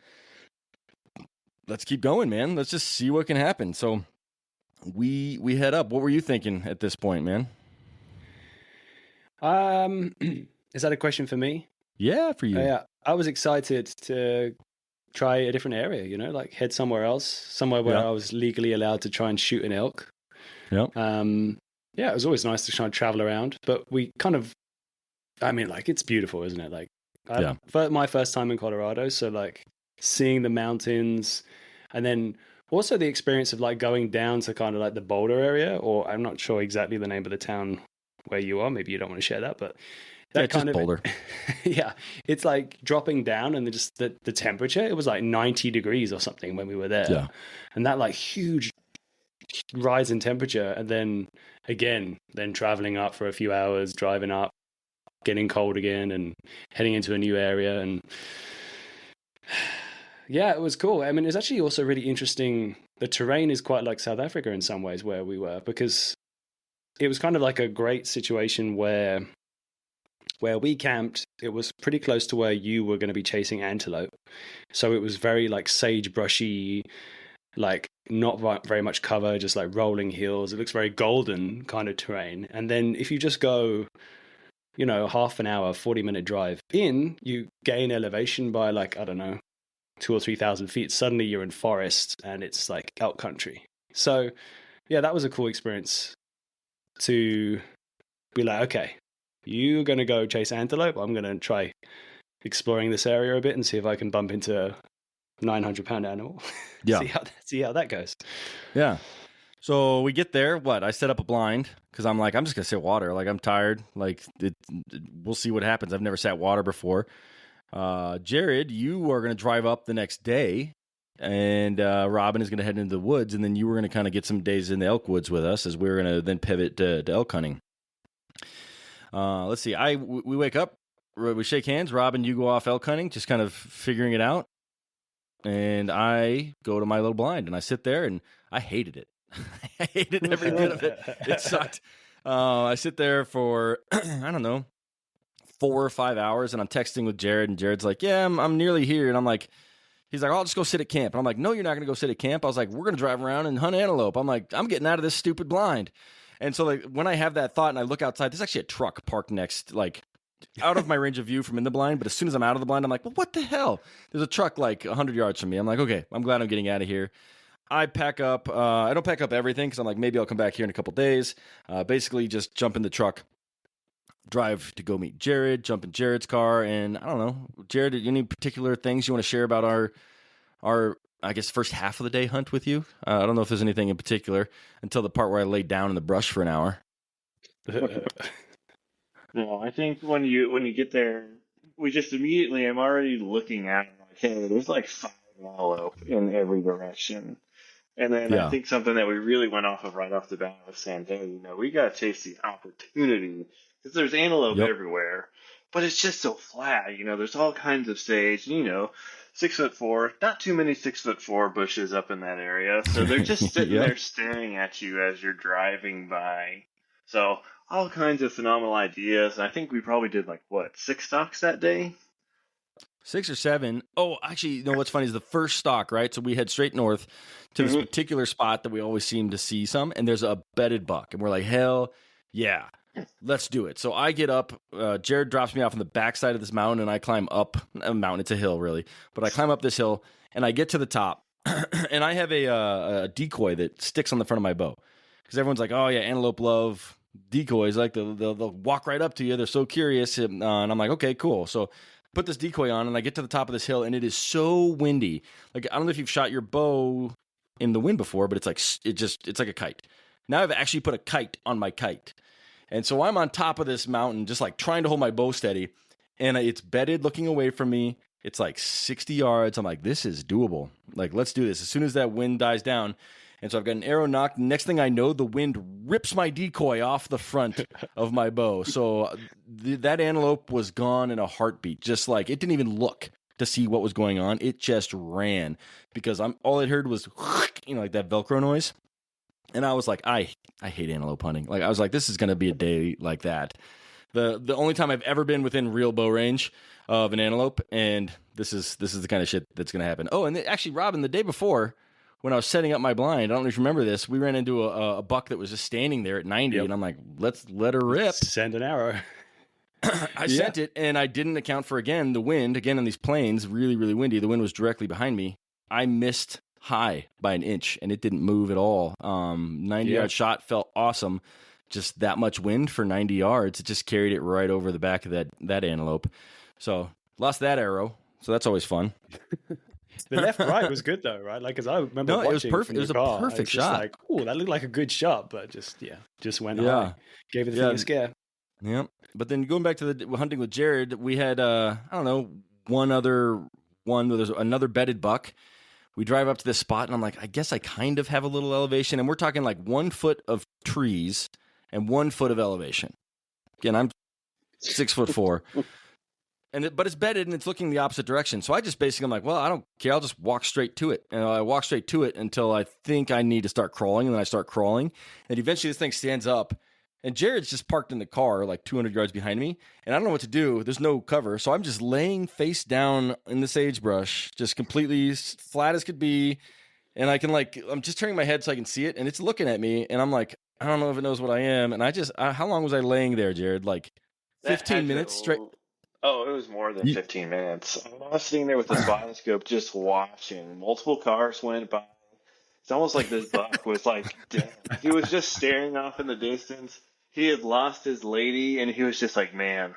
let's keep going, man. Let's just see what can happen. So we head up. What were you thinking at this point, man? Is that a question for me? Yeah, for you. Yeah, I was excited to try a different area, like head somewhere else, somewhere where I was legally allowed to try and shoot an elk. Yep. It was always nice to try and travel around, but we kind of, it's beautiful, isn't it? Like, my first time in Colorado, so like seeing the mountains, and then also the experience of like going down to kind of like the Boulder area, or I'm not sure exactly the name of the town where you are. Maybe you don't want to share that, but that kind of Boulder. Yeah, it's like dropping down, and just the temperature. It was like 90 degrees or something when we were there, and that like huge rise in temperature, and then traveling up for a few hours, driving up, getting cold again, and heading into a new area, and yeah, it was cool. I mean, it's actually also really interesting. The terrain is quite like South Africa in some ways where we were, because it was kind of like a great situation where we camped. It was pretty close to where you were going to be chasing antelope. So it was very like sagebrushy, like not very much cover, just like rolling hills. It looks very golden kind of terrain. And then if you just go half an hour, 40-minute drive in, you gain elevation by like, I don't know, 2,000 or 3,000 feet. Suddenly you're in forest and it's like elk country. So yeah, that was a cool experience to be like, okay, you're going to go chase antelope. I'm going to try exploring this area a bit and see if I can bump into a 900-pound animal. Yeah. see how that goes. Yeah. So we get there. I set up a blind because I'm like, I'm just going to sit water. Like, I'm tired. Like, we'll see what happens. I've never sat water before. Jared, you are going to drive up the next day, and Robin is going to head into the woods, and then you were going to kind of get some days in the elk woods with us as we were going to then pivot to elk hunting. Let's see. We wake up, we shake hands. Robin, you go off elk hunting, just kind of figuring it out. And I go to my little blind, and I sit there, and I hated it. I hated every bit of it. It sucked. I sit there for, I don't know, 4 or 5 hours, and I'm texting with Jared, and Jared's like, yeah, I'm nearly here. And I'm like, he's like, I'll just go sit at camp. And I'm like, no, you're not going to go sit at camp. I was like, we're going to drive around and hunt antelope. I'm like, I'm getting out of this stupid blind. And so like when I have that thought and I look outside, there's actually a truck parked next, like out of my range of view from in the blind. But as soon as I'm out of the blind, I'm like, well, what the hell? There's a truck like 100 yards from me. I'm like, okay, I'm glad I'm getting out of here. I pack up. I don't pack up everything because I'm like, maybe I'll come back here in a couple days. Basically, just jump in the truck, drive to go meet Jared, jump in Jared's car, and I don't know, Jared, any particular things you want to share about our I guess first half of the day hunt with you? I don't know if there's anything in particular until the part where I laid down in the brush for an hour. No, I think when you get there, we just immediately, I'm already looking at it like, hey, there's like 5 antelope in every direction. And then I think something that we really went off of right off the bat was saying, hey, we got to chase the opportunity because there's antelope everywhere, but it's just so flat. There's all kinds of sage, 6'4", not too many 6'4" bushes up in that area. So they're just sitting there staring at you as you're driving by. So all kinds of phenomenal ideas. And I think we probably did 6 stalks that day? 6 or 7. Oh, actually, what's funny is the first stalk, right? So we head straight north to this particular spot that we always seem to see some, and there's a bedded buck. And we're like, hell yeah, let's do it. So I get up. Jared drops me off on the backside of this mountain, and I climb up a mountain. It's a hill, really. But I climb up this hill, and I get to the top, and I have a decoy that sticks on the front of my bow. Because everyone's like, oh, yeah, antelope love decoys. Like, they'll walk right up to you. They're so curious. And I'm like, okay, cool. So put this decoy on, and I get to the top of this hill, and it is so windy. Like, I don't know if you've shot your bow in the wind before, but it's like a kite. Now I've actually put a kite on my kite. And so I'm on top of this mountain, just like trying to hold my bow steady, and it's bedded looking away from me. It's like 60 yards. I'm like, this is doable. Like, let's do this. As soon as that wind dies down, and so I've got an arrow knocked. Next thing I know, the wind rips my decoy off the front of my bow. So that antelope was gone in a heartbeat. Just like, it didn't even look to see what was going on. It just ran because all it heard was, like that Velcro noise. And I was like, I hate antelope hunting. Like, I was like, this is going to be a day like that. The only time I've ever been within real bow range of an antelope, and this is the kind of shit that's going to happen. Oh, and actually, Robin, the day before, when I was setting up my blind, I don't know if you remember this, we ran into a buck that was just standing there at 90, and I'm like, let's let her rip. Send an arrow. I sent it, and I didn't account for, again, the wind. Again, on these plains, really, really windy. The wind was directly behind me. I missed high by an inch, and it didn't move at all. 90-yard shot felt awesome. Just that much wind for 90 yards. It just carried it right over the back of that antelope. So lost that arrow. So that's always fun. The left-right was good though, right? Like, because I remember watching it was perfect. It was a perfect shot. Like, oh, that looked like a good shot, but just went high. Gave it the thing a scare. Yeah. But then going back to the hunting with Jared, we had I don't know, one other one. There's another bedded buck. We drive up to this spot, and I'm like, I guess I kind of have a little elevation, and we're talking like 1 foot of trees and 1 foot of elevation. Again, I'm 6'4". But it's bedded and it's looking the opposite direction. So I just basically, I'm like, well, I don't care. I'll just walk straight to it. And I walk straight to it until I think I need to start crawling. And then I start crawling. And eventually this thing stands up. And Jared's just parked in the car like 200 yards behind me. And I don't know what to do. There's no cover. So I'm just laying face down in the sagebrush, just completely flat as could be. And I'm just turning my head so I can see it. And it's looking at me. And I'm like, I don't know if it knows what I am. And how long was I laying there, Jared? Like That 15 had minutes straight. to. Oh, it was more than You, 15 minutes. I was sitting there with the spotting scope just watching. Multiple cars went by. It's almost like this buck was like dead. He was just staring off in the distance. He had lost his lady, and he was just like, man,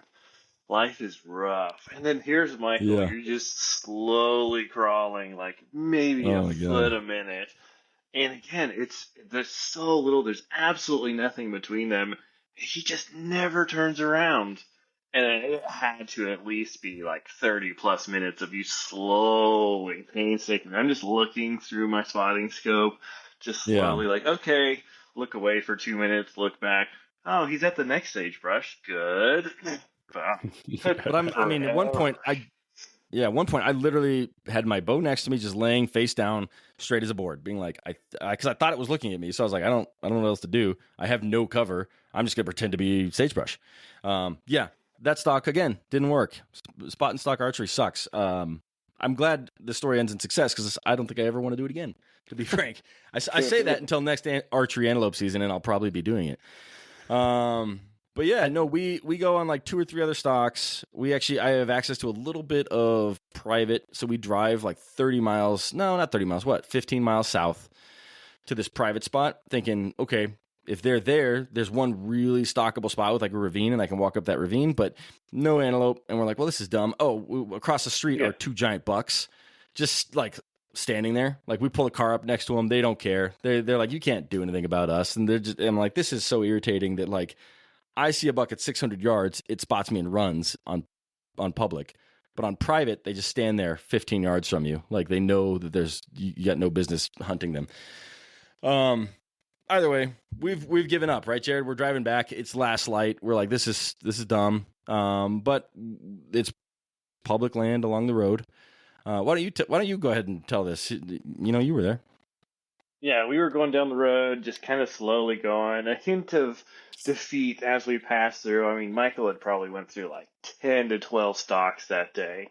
life is rough. And then here's Michael. yeah. You're just slowly crawling, like maybe Oh a my foot God. a minute. And again, there's so little. There's absolutely nothing between them. He just never turns around. And it had to at least be like 30 plus minutes of you slowly, painstakingly. I'm just looking through my spotting scope, just Yeah. slowly, like, okay, look away for 2 minutes, look back. Oh, he's at the next sagebrush. Good. But I mean, at one point, at one point, I literally had my bow next to me, just laying face down, straight as a board, being like, because I thought it was looking at me, so I was like, I don't know what else to do. I have no cover. I'm just gonna pretend to be sagebrush. Yeah, that stock again didn't work. Spot and stock archery sucks. I'm glad the story ends in success because I don't think I ever want to do it again. To be frank, I say that until next archery antelope season, and I'll probably be doing it. But yeah, no, we go on like 2 or 3 other stocks. I have access to a little bit of private, so we drive like 30 miles. No, not 30 miles. 15 miles south to this private spot, thinking, okay, if they're there, there's one really stockable spot with like a ravine, and I can walk up that ravine, but no antelope. And we're like, well, this is dumb. Oh, across the street are 2 giant bucks, just like standing there. Like we pull a car up next to them, they don't care. They're like, you can't do anything about us, and I'm like, this is so irritating that like. I see a buck at 600 yards, it spots me and runs on public. But on private, they just stand there 15 yards from you. Like they know that you got no business hunting them. Either way, we've given up, right, Jared? We're driving back. It's last light. We're like, this is dumb. But it's public land along the road. Why don't you go ahead and tell this? You were there. Yeah, we were going down the road, just kind of slowly going. A hint of defeat as we passed through. I mean, Michael had probably went through like 10 to 12 stalks that day.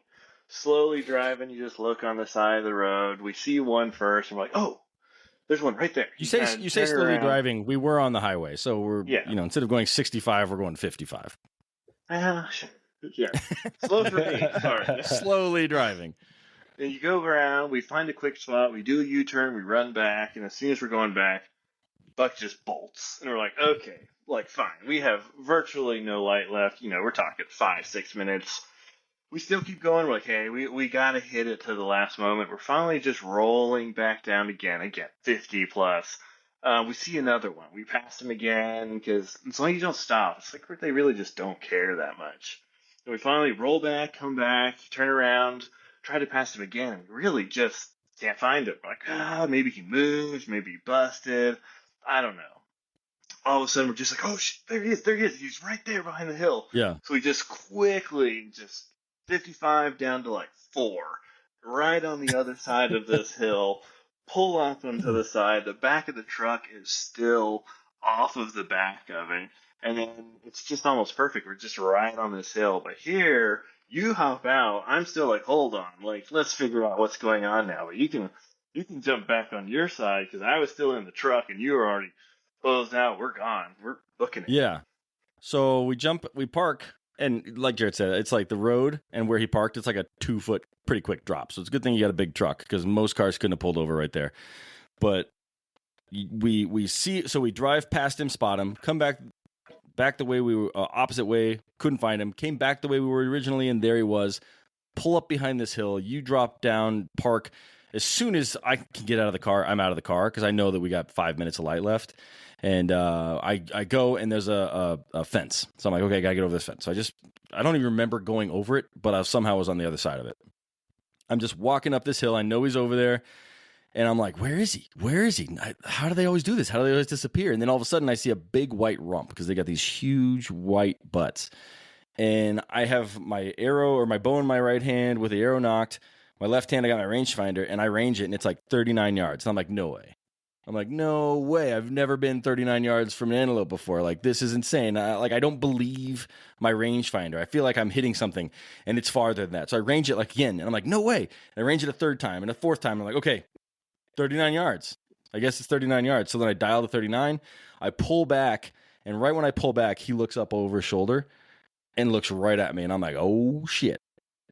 Slowly driving, you just look on the side of the road. We see one first, and we're like, oh, there's one right there. You say slowly driving. We were on the highway, so we're instead of going 65, we're going 55. Yeah, slow for me. Sorry, slowly driving. And you go around, we find a quick spot, we do a U-turn, we run back, and as soon as we're going back, buck just bolts. And we're like, okay, like fine. We have virtually no light left. We're talking 5-6 minutes. We still keep going. We're like, hey, we gotta hit it to the last moment. We're finally just rolling back down again, 50 plus. We see another one. We pass him again, because as long as you don't stop, it's like they really just don't care that much. And we finally roll back, come back, turn around, try to pass him again. Really just can't find him. Like, maybe he moved, maybe he busted. I don't know. All of a sudden, we're just like, oh, shit, there he is. He's right there behind the hill. Yeah. So we just quickly, 55 down to like 4, right on the other side of this hill, pull off onto the side. The back of the truck is still off of the back of it. And then it's just almost perfect. We're just right on this hill. But here, you hop out. I'm still like, hold on. Like, let's figure out what's going on now. But you can jump back on your side because I was still in the truck and you were already closed out. We're gone. We're booking it. Yeah. So we park, and like Jared said, it's like the road and where he parked, it's like a 2-foot, pretty quick drop. So it's a good thing you got a big truck because most cars couldn't have pulled over right there. But we see, so we drive past him, spot him, come back the way we were, opposite way, couldn't find him, came back the way we were originally, and there he was. Pull up behind this hill, you drop down, park. As soon as I can get out of the car, I'm out of the car because I know that we got 5 minutes of light left. And I go, and there's a fence. So I'm like, okay, I gotta get over this fence. So I don't even remember going over it, but I somehow was on the other side of it. I'm just walking up this hill. I know he's over there. And I'm like, where is he? Where is he? How do they always do this? How do they always disappear? And then all of a sudden I see a big white rump because they got these huge white butts. And I have my arrow or my bow in my right hand with the arrow knocked. My left hand, I got my rangefinder, and I range it, and it's like 39 yards. And I'm like, no way. I've never been 39 yards from an antelope before. Like, this is insane. I don't believe my rangefinder. I feel like I'm hitting something, and it's farther than that. So I range it like again, and I'm like, no way. And I range it a third time, and a fourth time. I'm like, okay, 39 yards. I guess it's 39 yards. So then I dial to 39. I pull back, and right when I pull back, he looks up over his shoulder. and looks right at me, and I'm like, oh shit.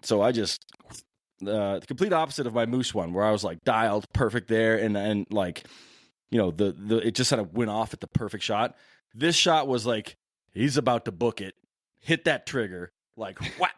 So I just the complete opposite of my moose one, where I was like dialed perfect there, and like, you know, the it just kind of went off at the perfect shot. This shot was like, he's about to book it, hit that trigger, like whap.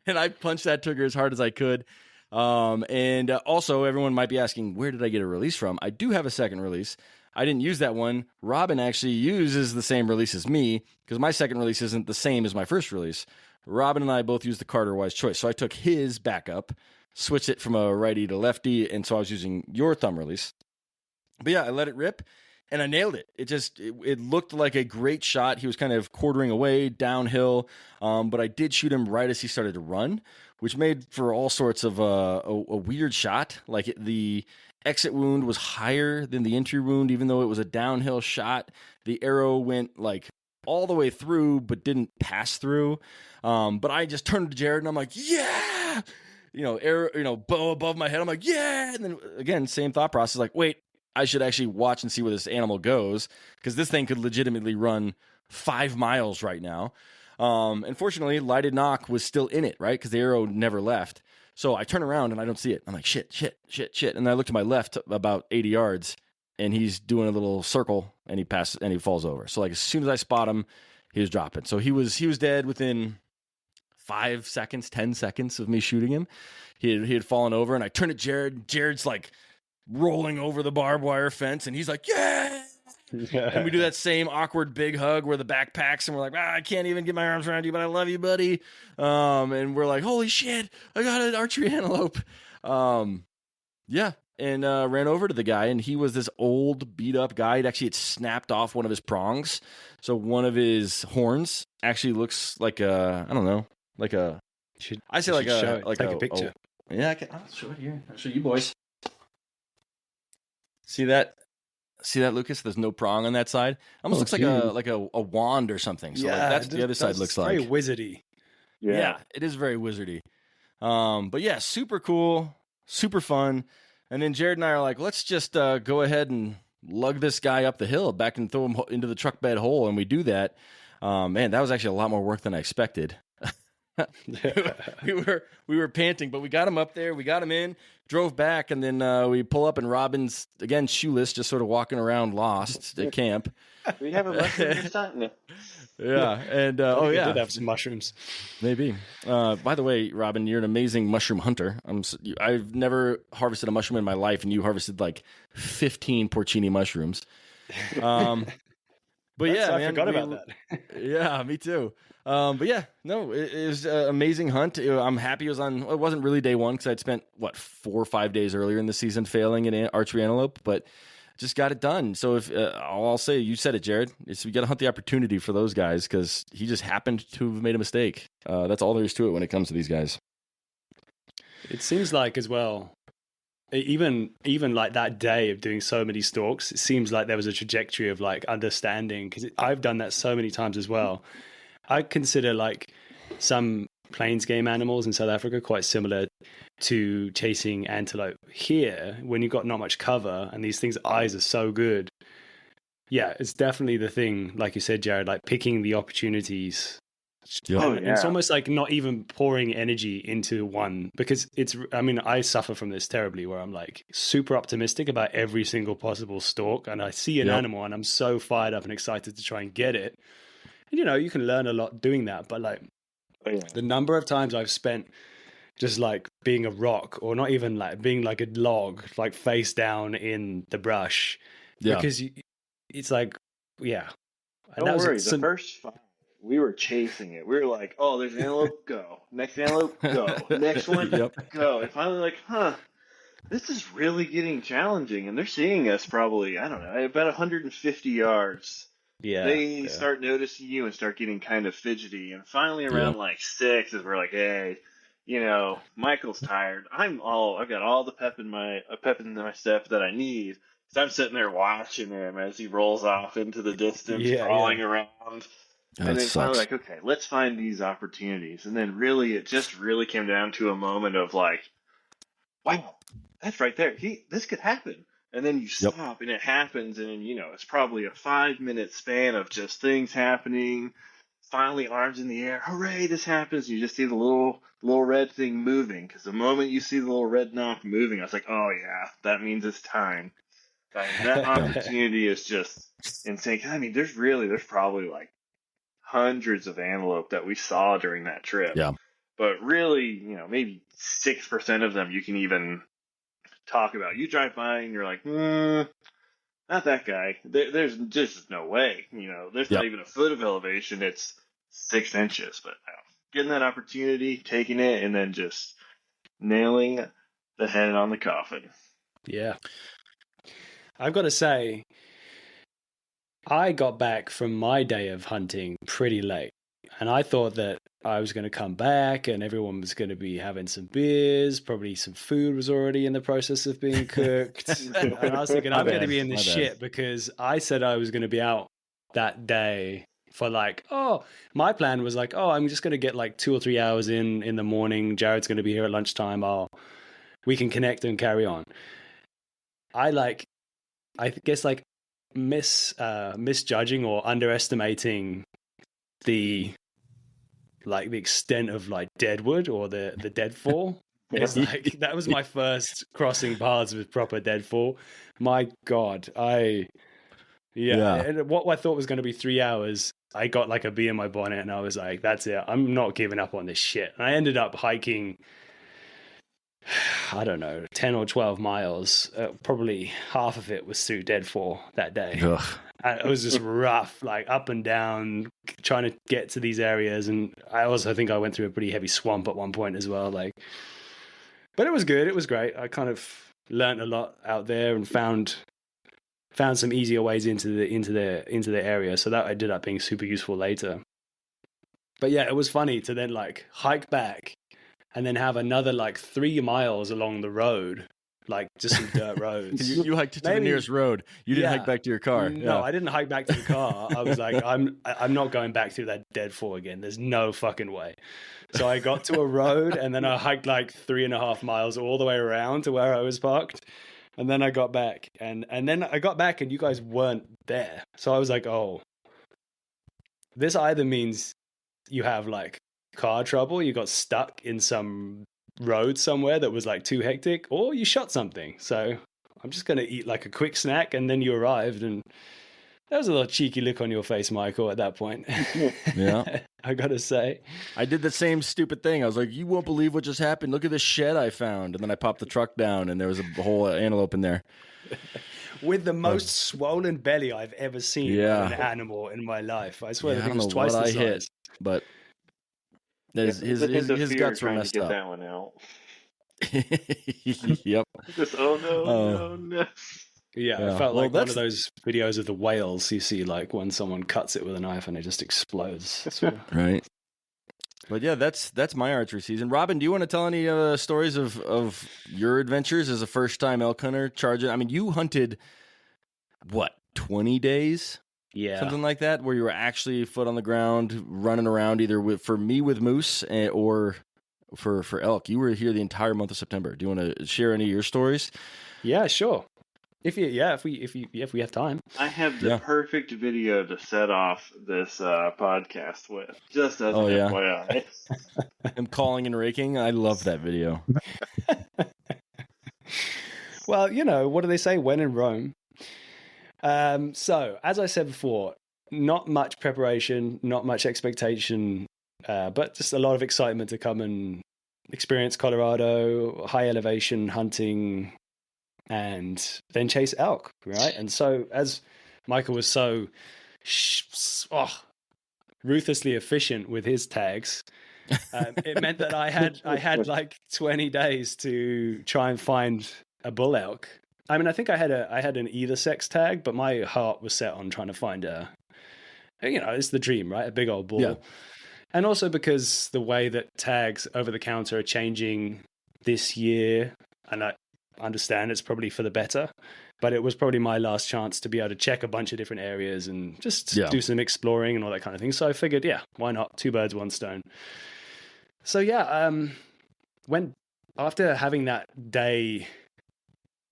And I punched that trigger as hard as I could. And also, everyone might be asking, where did I get a release from? I do have a second release. I didn't use that one. Robin actually uses the same release as me, because my second release isn't the same as my first release. Robin and I both used the Carter Wise Choice. So I took his backup, switched it from a righty to lefty, and so I was using your thumb release. But yeah, I let it rip, and I nailed it. It looked like a great shot. He was kind of quartering away downhill, but I did shoot him right as he started to run, which made for all sorts of a weird shot. Like the exit wound was higher than the entry wound, even though it was a downhill shot. The arrow went like all the way through, but didn't pass through. But I just turned to Jared and I'm like, yeah, arrow, bow above my head. I'm like, yeah. And then again, same thought process. Like, wait, I should actually watch and see where this animal goes, because this thing could legitimately run 5 miles right now. Unfortunately, Lighted Knock was still in it, right? Because the arrow never left. So I turn around and I don't see it. I'm like, shit. And I look to my left about 80 yards, and he's doing a little circle, and he passes and he falls over. So like as soon as I spot him, he was dropping. So he was dead within 5 seconds, 10 seconds of me shooting him. He had fallen over, and I turn to Jared. Jared's like rolling over the barbed wire fence, and he's like, yeah. And we do that same awkward big hug where the backpacks, and we're like, I can't even get my arms around you, but I love you, buddy. And we're like, holy shit, I got an archery antelope. Yeah. And ran over to the guy, and he was this old beat up guy. It actually had snapped off one of his prongs. So one of his horns actually looks like a, I don't know, like a, I say like a picture. Yeah, I'll show it here. I'll show you boys. See that, Lucas? There's no prong on that side. Almost looks like a wand or something. So yeah, that's what the other side looks like. Very wizardy. Yeah, it is very wizardy. But yeah, super cool, super fun. And then Jared and I are like, let's just go ahead and lug this guy up the hill back and throw him into the truck bed hole. And we do that. Man, that was actually a lot more work than I expected. we were panting, but we got him up there. We got him in, drove back, and then we pull up, and Robin's again shoeless, just sort of walking around lost at camp. We have a mushroom starting. Yeah, and we did have some mushrooms. Maybe. By the way, Robin, you're an amazing mushroom hunter. I've never harvested a mushroom in my life, and you harvested like 15 porcini mushrooms. But yeah, I man, forgot about that. Yeah, me too. But yeah, no, it was an amazing hunt. I'm happy it wasn't really day one, because I'd spent 4 or 5 days earlier in the season failing in archery antelope, but just got it done. So if I'll say, you said it, Jared, we got to hunt the opportunity for those guys, because he just happened to have made a mistake. That's all there is to it when it comes to these guys. It seems like as well, even like that day of doing so many stalks, it seems like there was a trajectory of like understanding, because I've done that so many times as well. I consider like some plains game animals in South Africa quite similar to chasing antelope here, when you've got not much cover and these things' eyes are so good. Yeah, it's definitely the thing, like you said, Jared, like picking the opportunities. Yeah. It's almost like not even pouring energy into one, because I suffer from this terribly, where I'm like super optimistic about every single possible stalk, and I see an animal and I'm so fired up and excited to try and get it. And you can learn a lot doing that, but like the number of times I've spent just like being a rock, or not even like being like a log, like face down in the brush, because it's like, yeah. Don't worry, the first 5, we were chasing it. We were like, oh, there's an antelope, go. Next antelope, go. Next one, go. And finally, like, this is really getting challenging. And they're seeing us probably, I don't know, about 150 yards. Yeah. They start noticing you and start getting kind of fidgety. And finally, around like 6, is we're like, hey, Michael's tired. I've got all the pep in my step that I need. So I'm sitting there watching him as he rolls off into the distance, crawling around. And then finally, like, okay, let's find these opportunities. And then really, it just really came down to a moment of like, wow, that's right there. This could happen. And then you stop, and it happens, and it's probably a 5-minute span of just things happening. finally arms in the air. Hooray, this happens. You just see the little red thing moving. Because the moment you see the little red knock moving, I was like, oh yeah, that means it's time. That opportunity is just insane. I mean, there's probably like hundreds of antelope that we saw during that trip. Yeah. But really, maybe 6% of them you can even talk about. You drive by and you're like, not that guy. There's just no way. There's not even a foot of elevation. It's 6 inches. But getting that opportunity, taking it, and then just nailing the head on the coffin. Yeah. I've got to say, I got back from my day of hunting pretty late. And I thought that I was going to come back and everyone was going to be having some beers. Probably some food was already in the process of being cooked. And I was thinking, I'm going to be in the shit because I said I was going to be out that day for my plan was like, I'm just going to get like 2 or 3 hours in the morning. Jared's going to be here at lunchtime. We can connect and carry on. I guess misjudging or underestimating the extent of like deadwood or the deadfall. It's like that was my first crossing paths with proper deadfall. My God, and what I thought was going to be 3 hours, I got like a bee in my bonnet, and I was like, "That's it. I'm not giving up on this shit." And I ended up hiking, I don't know, 10 or 12 miles. Probably half of it was through deadfall that day. And it was just rough, like up and down, trying to get to these areas. And I also think I went through a pretty heavy swamp at one point as well. But it was good. It was great. I kind of learned a lot out there and found some easier ways into the area. So that ended up being super useful later. But yeah, it was funny to then like hike back and then have another 3 miles along the road, like just some dirt roads. You hiked to the nearest road. You didn't hike back to your car. No, I didn't hike back to the car. I was like, I'm not going back through that deadfall again. There's no fucking way. So I got to a road and then I hiked 3.5 miles all the way around to where I was parked. And then I got back and then I got back and you guys weren't there. So I was like, oh, this either means you have car trouble, you got stuck in some road somewhere that was too hectic, or you shot something. So I'm just going to eat a quick snack. And then you arrived, and there was a little cheeky look on your face, Michael, at that point. Yeah. I got to say. I did the same stupid thing. I was like, you won't believe what just happened. Look at this shed I found. And then I popped the truck down, and there was a whole antelope in there. With the most swollen belly I've ever seen of an animal in my life. I swear that thing was twice the size. Hit, but his guts were messed up. That one out. Yep. Just no. Yeah, it felt like one of those videos of the whales you see, when someone cuts it with a knife and it just explodes. Right. But yeah, that's my archery season. Robin, do you want to tell any stories of your adventures as a first-time elk hunter charging? I mean, you hunted, 20 days? Yeah. Something like that, where you were actually foot on the ground, running around either with moose or for elk. You were here the entire month of September. Do you want to share any of your stories? Yeah, sure. If we have time. I have the perfect video to set off this podcast with. Just as an FYI. Him calling and raking. I love that video. Well, what do they say? When in Rome. So, as I said before, not much preparation, not much expectation, but just a lot of excitement to come and experience Colorado, high elevation hunting, and then chase elk, right? And so, as Michael was so ruthlessly efficient with his tags, it meant that I had 20 days to try and find a bull elk. I mean, I think I had an either sex tag, but my heart was set on trying to find it's the dream, right? A big old bull. Yeah. And also because the way that tags over the counter are changing this year, and I understand it's probably for the better, but it was probably my last chance to be able to check a bunch of different areas and just do some exploring and all that kind of thing. So I figured, why not? 2 birds, 1 stone. So when after having that day,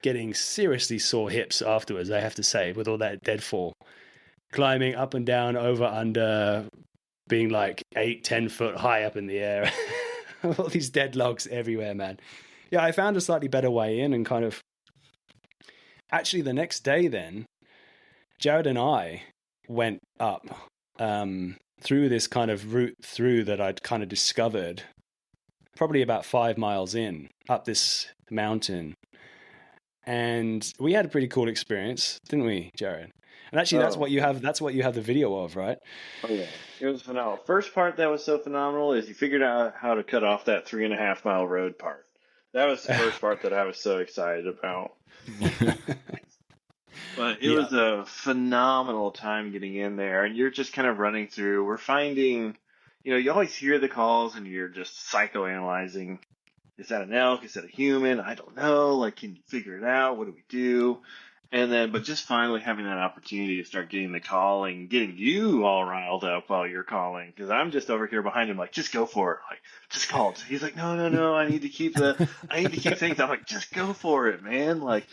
getting seriously sore hips afterwards, I have to say, with all that deadfall, climbing up and down, over, under, being like 8-10 foot high up in the air. All these dead logs everywhere, man. Yeah, I found a slightly better way in, and kind of actually the next day then, Jared and I went up through this kind of route through that I'd kind of discovered probably about 5 miles in up this mountain. And we had a pretty cool experience, didn't we, Jared? And actually, that's what you have the video of, right? Oh, yeah. It was phenomenal. First part that was so phenomenal is you figured out how to cut off that 3.5 mile road part. That was the first part that I was so excited about. But it was a phenomenal time getting in there, and you're just kind of running through. We're finding, you always hear the calls, and you're just psychoanalyzing. Is that an elk? Is that a human? I don't know. Like, can you figure it out? What do we do? And then, but just finally having that opportunity to start getting the calling, getting you all riled up while you're calling, because I'm just over here behind him, like, just go for it, like, just call it. He's like, no, I need to keep things. I'm like, just go for it, man. Like,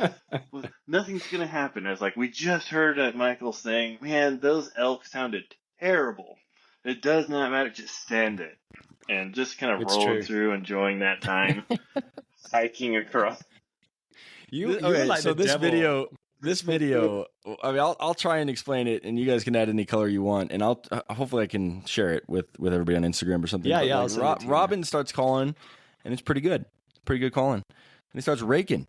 nothing's gonna happen. It's like we just heard Michael saying, man, those elk sounded terrible. It does not matter. Just send it, and just kind of rolling through, enjoying that time, hiking across. This video, I mean, I'll try and explain it, and you guys can add any color you want, and hopefully I can share it with everybody on Instagram or something. Yeah, Like, Robin starts calling, and it's pretty good calling, and he starts raking,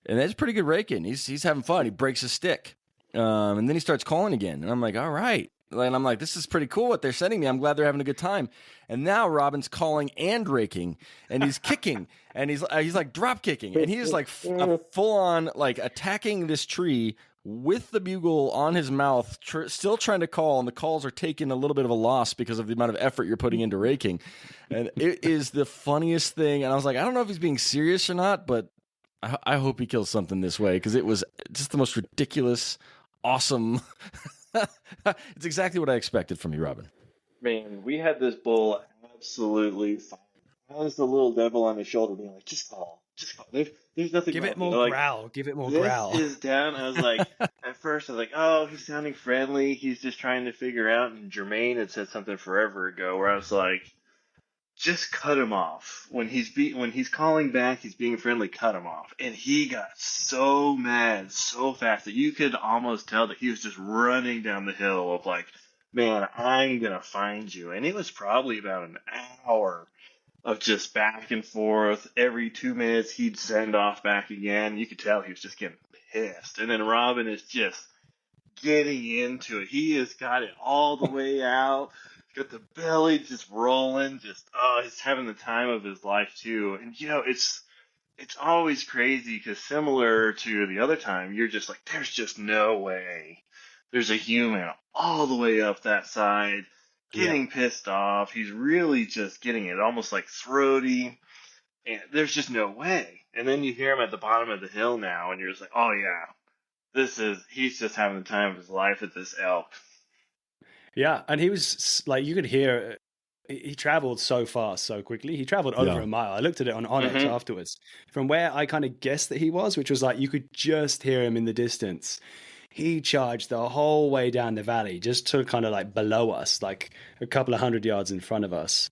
and it's pretty good raking. He's having fun. He breaks his stick, and then he starts calling again, and I'm like, all right. And I'm like, this is pretty cool what they're sending me. I'm glad they're having a good time. And now Robin's calling and raking, and he's kicking, and he's like drop kicking, and he's like full on like attacking this tree with the bugle on his mouth, still trying to call, and the calls are taking a little bit of a loss because of the amount of effort you're putting into raking. And it is the funniest thing. And I was like, I don't know if he's being serious or not, but I hope he kills something this way, because it was just the most ridiculous, awesome. It's exactly what I expected from you, Robin. Man, we had this bull absolutely fine. I was the little devil on his shoulder being like, just call. There's nothing Give wrong. it more growl. Give it more this growl. This is down. I was like, at first I was like, oh, he's sounding friendly. He's just trying to figure out. And Jermaine had said something forever ago where I was like, just cut him off. When he's calling back, he's being friendly, cut him off. And he got so mad so fast that you could almost tell that he was just running down the hill of like, man, I'm going to find you. And it was probably about an hour of just back and forth. Every 2 minutes, he'd send off back again. You could tell he was just getting pissed. And then Robin is just getting into it. He has got it all the way out. Got the belly just rolling, he's having the time of his life too. And it's always crazy because similar to the other time, you're just like, there's just no way. There's a human all the way up that side, getting pissed off. He's really just getting it almost like throaty, and there's just no way. And then you hear him at the bottom of the hill now, and you're just like, oh yeah, he's just having the time of his life at this elk. Yeah, and he was like, you could hear, he traveled so fast, so quickly. He traveled over a mile. I looked at it on Onyx afterwards. From where I kind of guessed that he was, which was like, you could just hear him in the distance. He charged the whole way down the valley, just to kind of like below us, like a couple of 100 yards in front of us.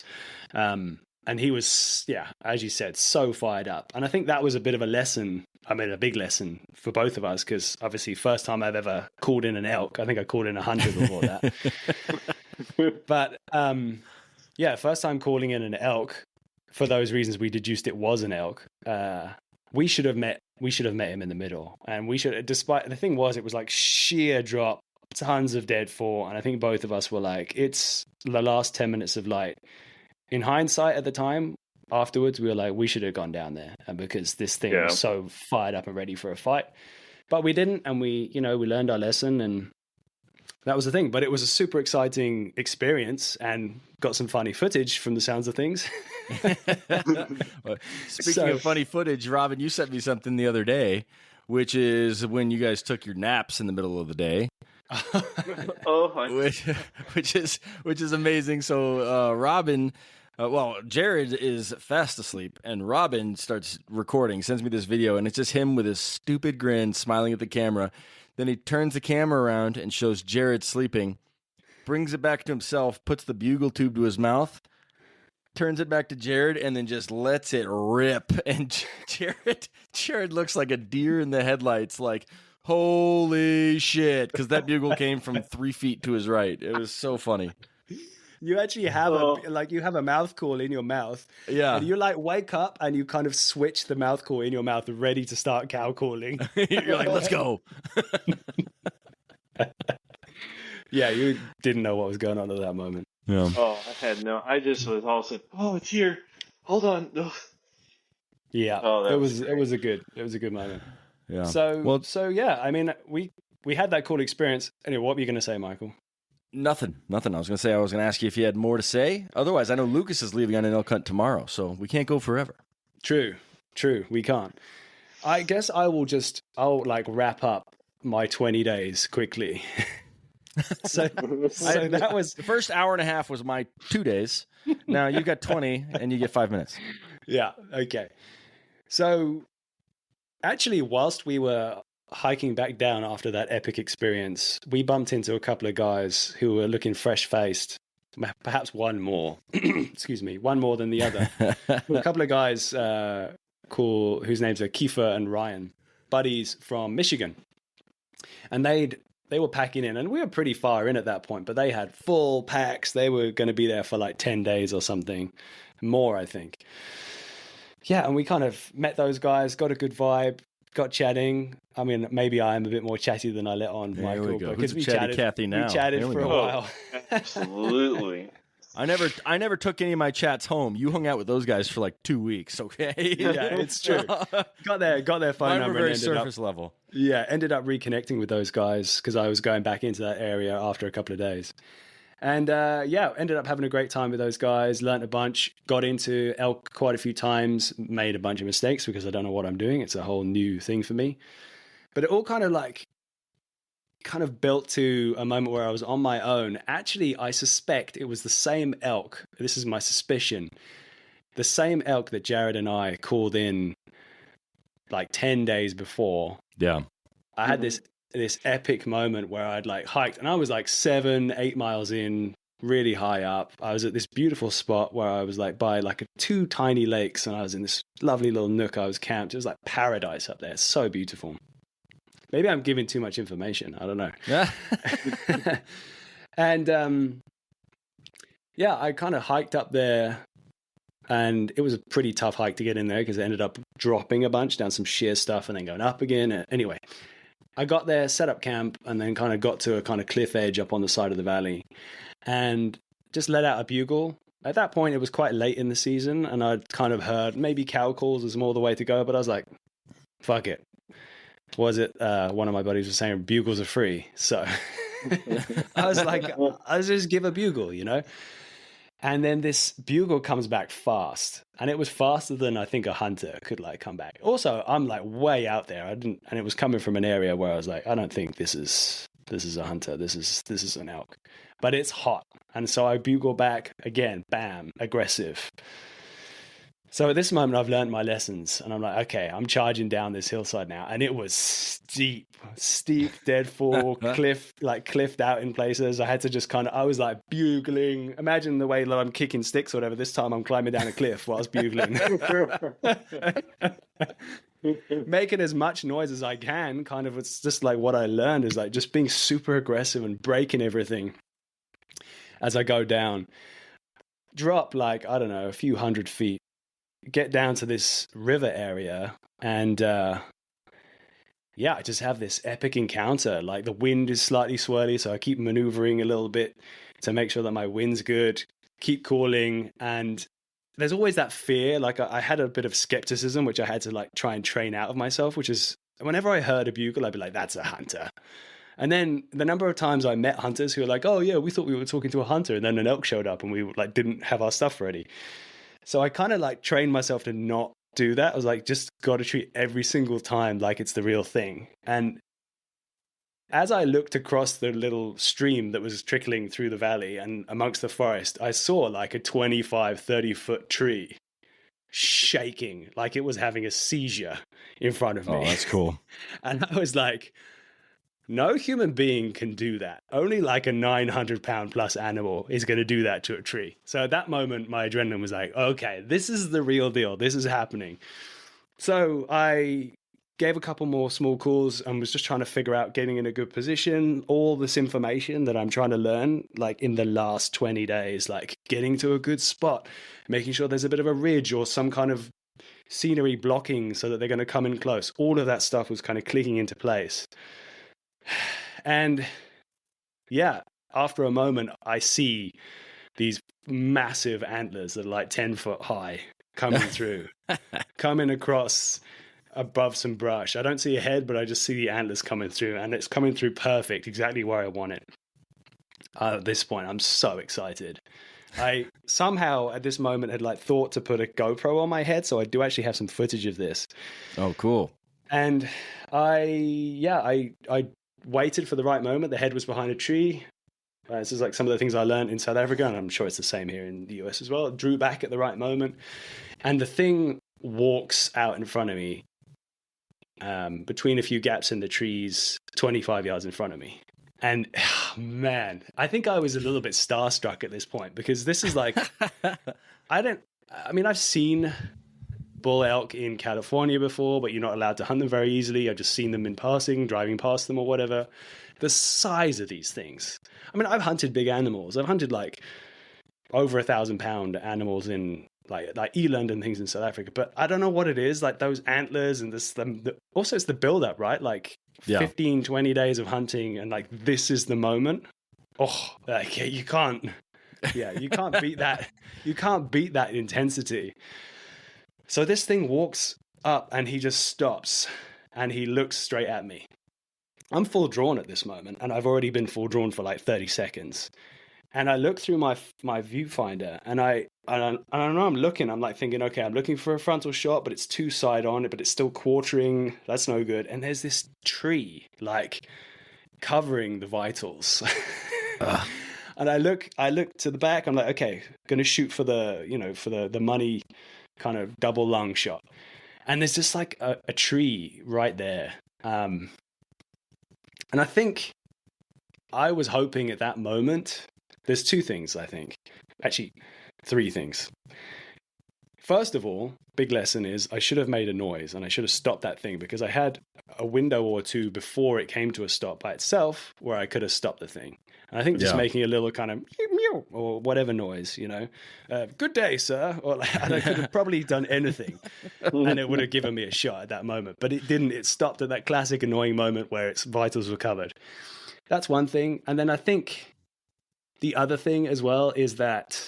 And he was, as you said, so fired up. And I think that was a bit of a lesson. I mean, a big lesson for both of us, because obviously first time I've ever called in an elk. I think I called in 100 before that. But first time calling in an elk. For those reasons, we deduced it was an elk. We should have met him in the middle. And despite the thing was, it was like sheer drop, tons of dead fall. And I think both of us were like, it's the last 10 minutes of light. In hindsight at the time, afterwards, we were like, we should have gone down there, because this thing was so fired up and ready for a fight. But we didn't, and we learned our lesson, and that was the thing. But it was a super exciting experience, and got some funny footage from the sounds of things. Well, speaking of funny footage, Robin, you sent me something the other day, which is when you guys took your naps in the middle of the day. Which is amazing. So Robin, Jared is fast asleep, and Robin starts recording, sends me this video, and it's just him with his stupid grin, smiling at the camera. Then he turns the camera around and shows Jared sleeping, brings it back to himself, puts the bugle tube to his mouth, turns it back to Jared, and then just lets it rip. And Jared looks like a deer in the headlights, like, holy shit, because that bugle came from 3 feet to his right. It was so funny. You actually have you have a mouth call in your mouth. Yeah. And you like wake up and you kind of switch the mouth call in your mouth ready to start cow calling. You're like, let's go. Yeah, you didn't know what was going on at that moment. Yeah. Oh, I just was all said, oh, it's here. Hold on. Ugh. Yeah. Oh, it was a good moment. Yeah. So yeah, I mean, we had that cool experience. Anyway, what were you going to say, Michael? Nothing. I was going to ask you if you had more to say. Otherwise, I know Lucas is leaving on an elk hunt tomorrow, so we can't go forever. True. We can't. I guess I'll like wrap up my 20 days quickly. so that was the first hour and a half was my 2 days. Now you got 20 and you get 5 minutes. Yeah. Okay. So actually, whilst we were hiking back down after that epic experience, we bumped into a couple of guys who were looking fresh-faced, perhaps one more, one more than the other. A couple of guys whose names are Kiefer and Ryan, buddies from Michigan. And they were packing in, and we were pretty far in at that point, but they had full packs. They were going to be there for like 10 days or something more, I think. Yeah, and we kind of met those guys, got a good vibe, got chatting. I mean, maybe I am a bit more chatty than I let on, Michael, because we chatted. Kathy now? We chatted for a while. Absolutely. I never took any of my chats home. You hung out with those guys for like 2 weeks, okay? Yeah, it's true. Got their phone Mine number. were very and surface level. Yeah, ended up reconnecting with those guys because I was going back into that area after a couple of days. And ended up having a great time with those guys, learnt a bunch, got into elk quite a few times, made a bunch of mistakes because I don't know what I'm doing. It's a whole new thing for me. But it all kind of built to a moment where I was on my own. Actually, I suspect it was the same elk. This is my suspicion. The same elk that Jared and I called in like 10 days before. Yeah. I had this epic moment where I'd like hiked, and I was like 7-8 miles in, really high up. I was at this beautiful spot where I was like by like 2 tiny lakes, and I was in this lovely little nook. I was camped. It was like paradise up there. It's so beautiful. Maybe I'm giving too much information. I don't know. Yeah. And I kind of hiked up there, and it was a pretty tough hike to get in there because it ended up dropping a bunch down some sheer stuff and then going up again. Anyway, I got there, set up camp, and then kind of got to a kind of cliff edge up on the side of the valley and just let out a bugle. At that point, it was quite late in the season, and I'd kind of heard maybe cow calls was more the way to go, but I was like, fuck it. One of my buddies was saying bugles are free. So I was like, I'll just give a bugle, you know? And then this bugle comes back fast, and it was faster than I think a hunter could like come back. Also, I'm like way out there. And it was coming from an area where I was like, I don't think this is a hunter. This is an elk, but it's hot. And so I bugle back again, bam, aggressive. So at this moment, I've learned my lessons, and I'm like, okay, I'm charging down this hillside now. And it was steep, dead fall, cliffed out in places. I had to just I was like bugling. Imagine the way that I'm kicking sticks or whatever. This time I'm climbing down a cliff whilst bugling. Making as much noise as I can. Kind of, it's just like what I learned is like just being super aggressive and breaking everything as I go down. Drop like, I don't know, a few 100 feet. Get down to this river area, and I just have this epic encounter. Like the wind is slightly swirly, so I keep maneuvering a little bit to make sure that my wind's good, keep calling. And there's always that fear. Like I had a bit of skepticism, which I had to like try and train out of myself, which is whenever I heard a bugle, I'd be like, that's a hunter. And then the number of times I met hunters who were like, oh yeah, we thought we were talking to a hunter, and then an elk showed up and we like didn't have our stuff ready. So I kind of like trained myself to not do that. I was like, just got to treat every single time like it's the real thing. And as I looked across the little stream that was trickling through the valley and amongst the forest, I saw like a 25, 30-foot tree shaking like it was having a seizure in front of me. Oh, that's cool. And I was like, No human being can do that. Only like a 900-pound plus animal is going to do that to a tree. So at that moment, my adrenaline was like, okay, this is the real deal. This is happening. So I gave a couple more small calls and was just trying to figure out getting in a good position, all this information that I'm trying to learn, like in the last 20 days, like getting to a good spot, making sure there's a bit of a ridge or some kind of scenery blocking so that they're going to come in close. All of that stuff was kind of clicking into place. And yeah, after a moment, I see these massive antlers that are like 10 foot high coming through, coming across above some brush. I don't see a head, but I just see the antlers coming through, and it's coming through perfect, exactly where I want it. At this point, I'm so excited. I somehow at this moment had like thought to put a GoPro on my head, so I do actually have some footage of this. Oh, cool. And I waited for the right moment. The head was behind a tree. This is like some of the things I learned in South Africa, and I'm sure it's the same here in the US as well. It drew back at the right moment, and the thing walks out in front of me, between a few gaps in the trees, 25 yards in front of me. And man, I think I was a little bit starstruck at this point, because this is like, I've seen bull elk in California before, but you're not allowed to hunt them very easily. I've just seen them in passing, driving past them or whatever. The size of these things. I mean, I've hunted big animals. I've hunted like over 1,000-pound animals in like eland and things in South Africa, but I don't know what it is, like those antlers and this, also it's the build up, right? Like 15, 20 days of hunting, and like, this is the moment. Oh, like you can't beat that. You can't beat that intensity. So this thing walks up and he just stops and he looks straight at me. I'm full drawn at this moment, and I've already been full drawn for like 30 seconds. And I look through my viewfinder, and I know I'm looking. I'm like thinking, okay, I'm looking for a frontal shot, but it's too side on it, but it's still quartering. That's no good. And there's this tree like covering the vitals. And I look to the back. I'm like, okay, going to shoot for the money kind of double lung shot. And there's just like a tree right there. And I think I was hoping at that moment. There's two things, I think. Actually, three things. First of all, big lesson is I should have made a noise, and I should have stopped that thing, because I had a window or two before it came to a stop by itself where I could have stopped the thing. And I think just making a little kind of meow or whatever noise, good day, sir. Or and I could have probably done anything, and it would have given me a shot at that moment. But it didn't. It stopped at that classic annoying moment where its vitals were covered. That's one thing. And then I think the other thing as well is that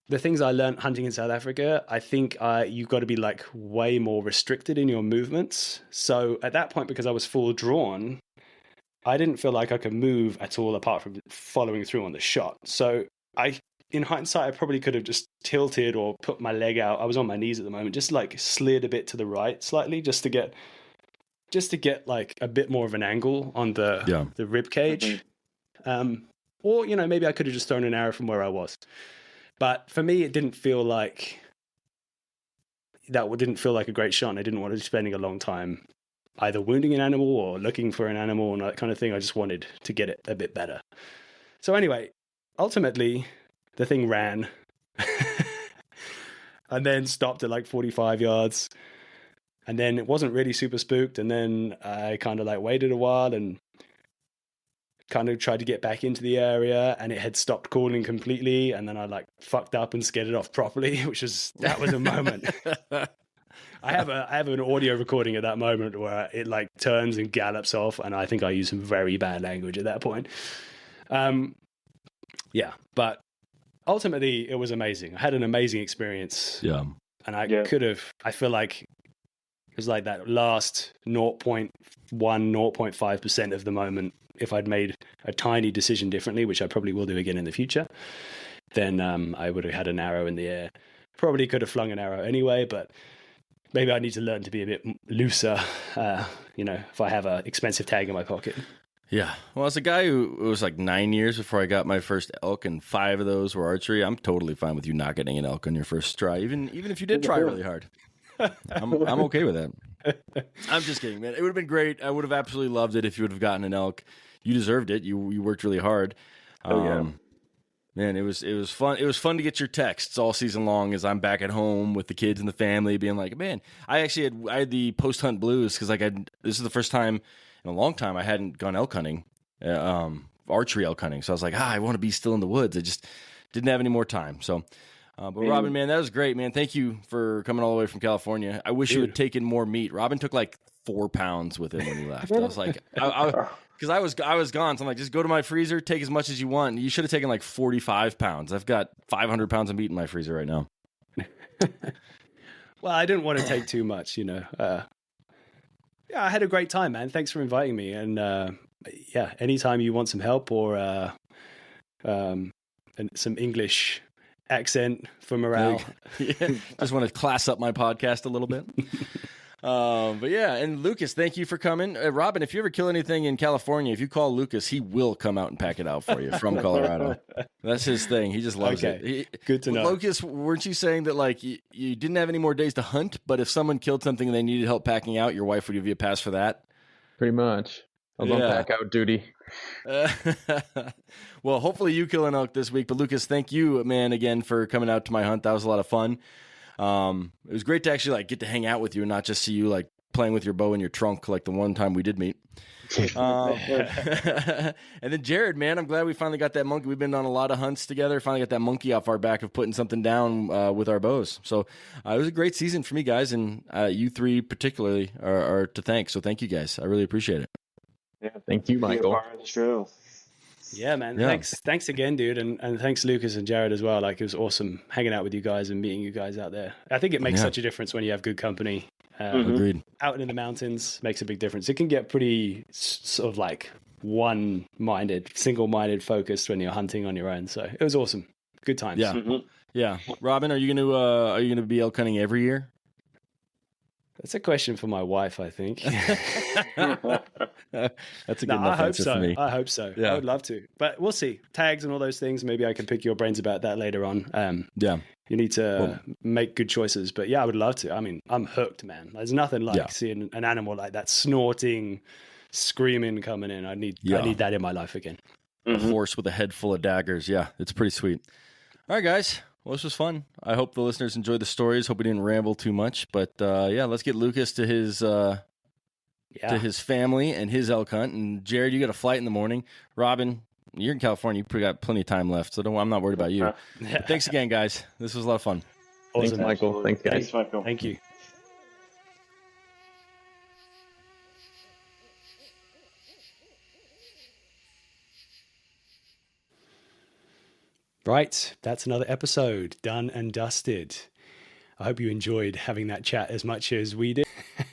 the things I learned hunting in South Africa, I think you've got to be like way more restricted in your movements. So at that point, because I was full drawn, I didn't feel like I could move at all apart from following through on the shot. So in hindsight, I probably could have just tilted or put my leg out. I was on my knees at the moment, just like slid a bit to the right slightly, just to get like a bit more of an angle on the rib cage. Or, maybe I could have just thrown an arrow from where I was. But for me, it didn't feel like a great shot. And I didn't want to be spending a long time either wounding an animal or looking for an animal and that kind of thing. I just wanted to get it a bit better. So anyway, ultimately, the thing ran and then stopped at like 45 yards. And then it wasn't really super spooked. And then I kind of like waited a while and kind of tried to get back into the area, and it had stopped calling completely. And then I like fucked up and scared it off properly, that was a moment. I have an audio recording at that moment where it like turns and gallops off, and I think I used some very bad language at that point. But ultimately it was amazing. I had an amazing experience. Yeah. And I feel like it was like that last 0.1, 0.5% of the moment. If I'd made a tiny decision differently, which I probably will do again in the future, then I would have had an arrow in the air. Probably could have flung an arrow anyway, but maybe I need to learn to be a bit looser, if I have an expensive tag in my pocket. Yeah. Well, as a guy who it was like 9 years before I got my first elk, and 5 of those were archery, I'm totally fine with you not getting an elk on your first try, even if you did try really hard. I'm okay with that. I'm just kidding, man. It would have been great. I would have absolutely loved it if you would have gotten an elk. You deserved it. You worked really hard. Man, it was fun. It was fun to get your texts all season long as I'm back at home with the kids and the family, being like, man, I had the post hunt blues because this is the first time in a long time I hadn't gone elk hunting, archery elk hunting. So I was like, I want to be still in the woods. I just didn't have any more time. So, but Robin, man, that was great, man. Thank you for coming all the way from California. I wish you had taken more meat. Robin took like 4 pounds with him when he left. I was like, because I was gone, so I'm like, just go to my freezer, take as much as you want. You should have taken like 45 pounds. I've got 500 pounds of meat in my freezer right now. Well, I didn't want to take too much, Yeah, I had a great time, man. Thanks for inviting me. And yeah, anytime you want some help or some English accent for morale. Yeah, just want to class up my podcast a little bit. But yeah, and Lucas, thank you for coming. Robin, if you ever kill anything in California, if you call Lucas, he will come out and pack it out for you from Colorado. That's his thing. He just loves it. Good to know. Lucas, weren't you saying that like you didn't have any more days to hunt, but if someone killed something and they needed help packing out, your wife would give you a pass for that? Pretty much. I was on pack out duty. Well, hopefully you kill an elk this week. But Lucas, thank you, man, again for coming out to my hunt. That was a lot of fun. It was great to actually like get to hang out with you and not just see you like playing with your bow in your trunk like the one time we did meet. And then Jared, man, I'm glad we finally got that monkey. We've been on a lot of hunts together. Finally got that monkey off our back of putting something down with our bows. So it was a great season for me, guys, and you three particularly are to thank. So thank you, guys. I really appreciate it. Yeah, thank you, Michael. Part of the show. Yeah, man. Yeah. Thanks again, dude. And thanks Lucas and Jared as well. Like it was awesome hanging out with you guys and meeting you guys out there. I think it makes such a difference when you have good company. Agreed. Out in the mountains makes a big difference. It can get pretty sort of like one-minded, single-minded focused when you're hunting on your own. So it was awesome. Good times. Yeah. Yeah. Robin, are you gonna be elk hunting every year? That's a question for my wife, I think. That's a good enough answer for me. I hope so. Yeah. I would love to. But we'll see. Tags and all those things. Maybe I can pick your brains about that later on. Yeah. You need to make good choices. But yeah, I would love to. I mean, I'm hooked, man. There's nothing like seeing an animal like that snorting, screaming coming in. I need that in my life again. A horse with a head full of daggers. Yeah, it's pretty sweet. All right, guys. Well, this was fun. I hope the listeners enjoyed the stories. Hope we didn't ramble too much. But yeah, let's get Lucas to his family and his elk hunt. And Jared, you got a flight in the morning. Robin, you're in California. You got plenty of time left, so I'm not worried about you. But thanks again, guys. This was a lot of fun. Awesome. Thanks, Michael. Thanks, guys. Thanks, Michael. Thank you. Right, that's another episode done and dusted. I hope you enjoyed having that chat as much as we did. I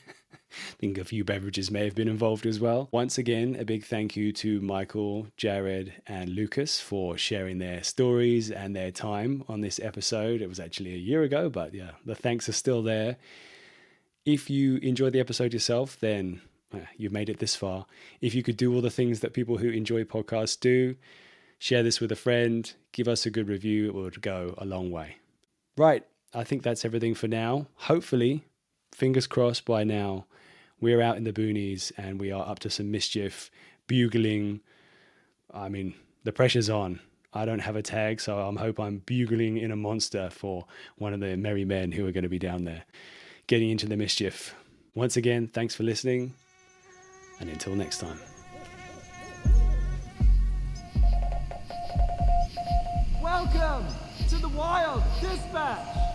think a few beverages may have been involved as well. Once again, a big thank you to Michael, Jared, and Lucas for sharing their stories and their time on this episode. It was actually a year ago, but yeah, the thanks are still there. If you enjoyed the episode yourself, then you've made it this far. If you could do all the things that people who enjoy podcasts do, share this with a friend, give us a good review, it would go a long way. Right, I think that's everything for now. Hopefully, fingers crossed by now, we're out in the boonies and we are up to some mischief, bugling. I mean, the pressure's on. I don't have a tag, so I hope I'm bugling in a monster for one of the merry men who are going to be down there, getting into the mischief. Once again, thanks for listening, and until next time. Welcome to the Wild Dispatch.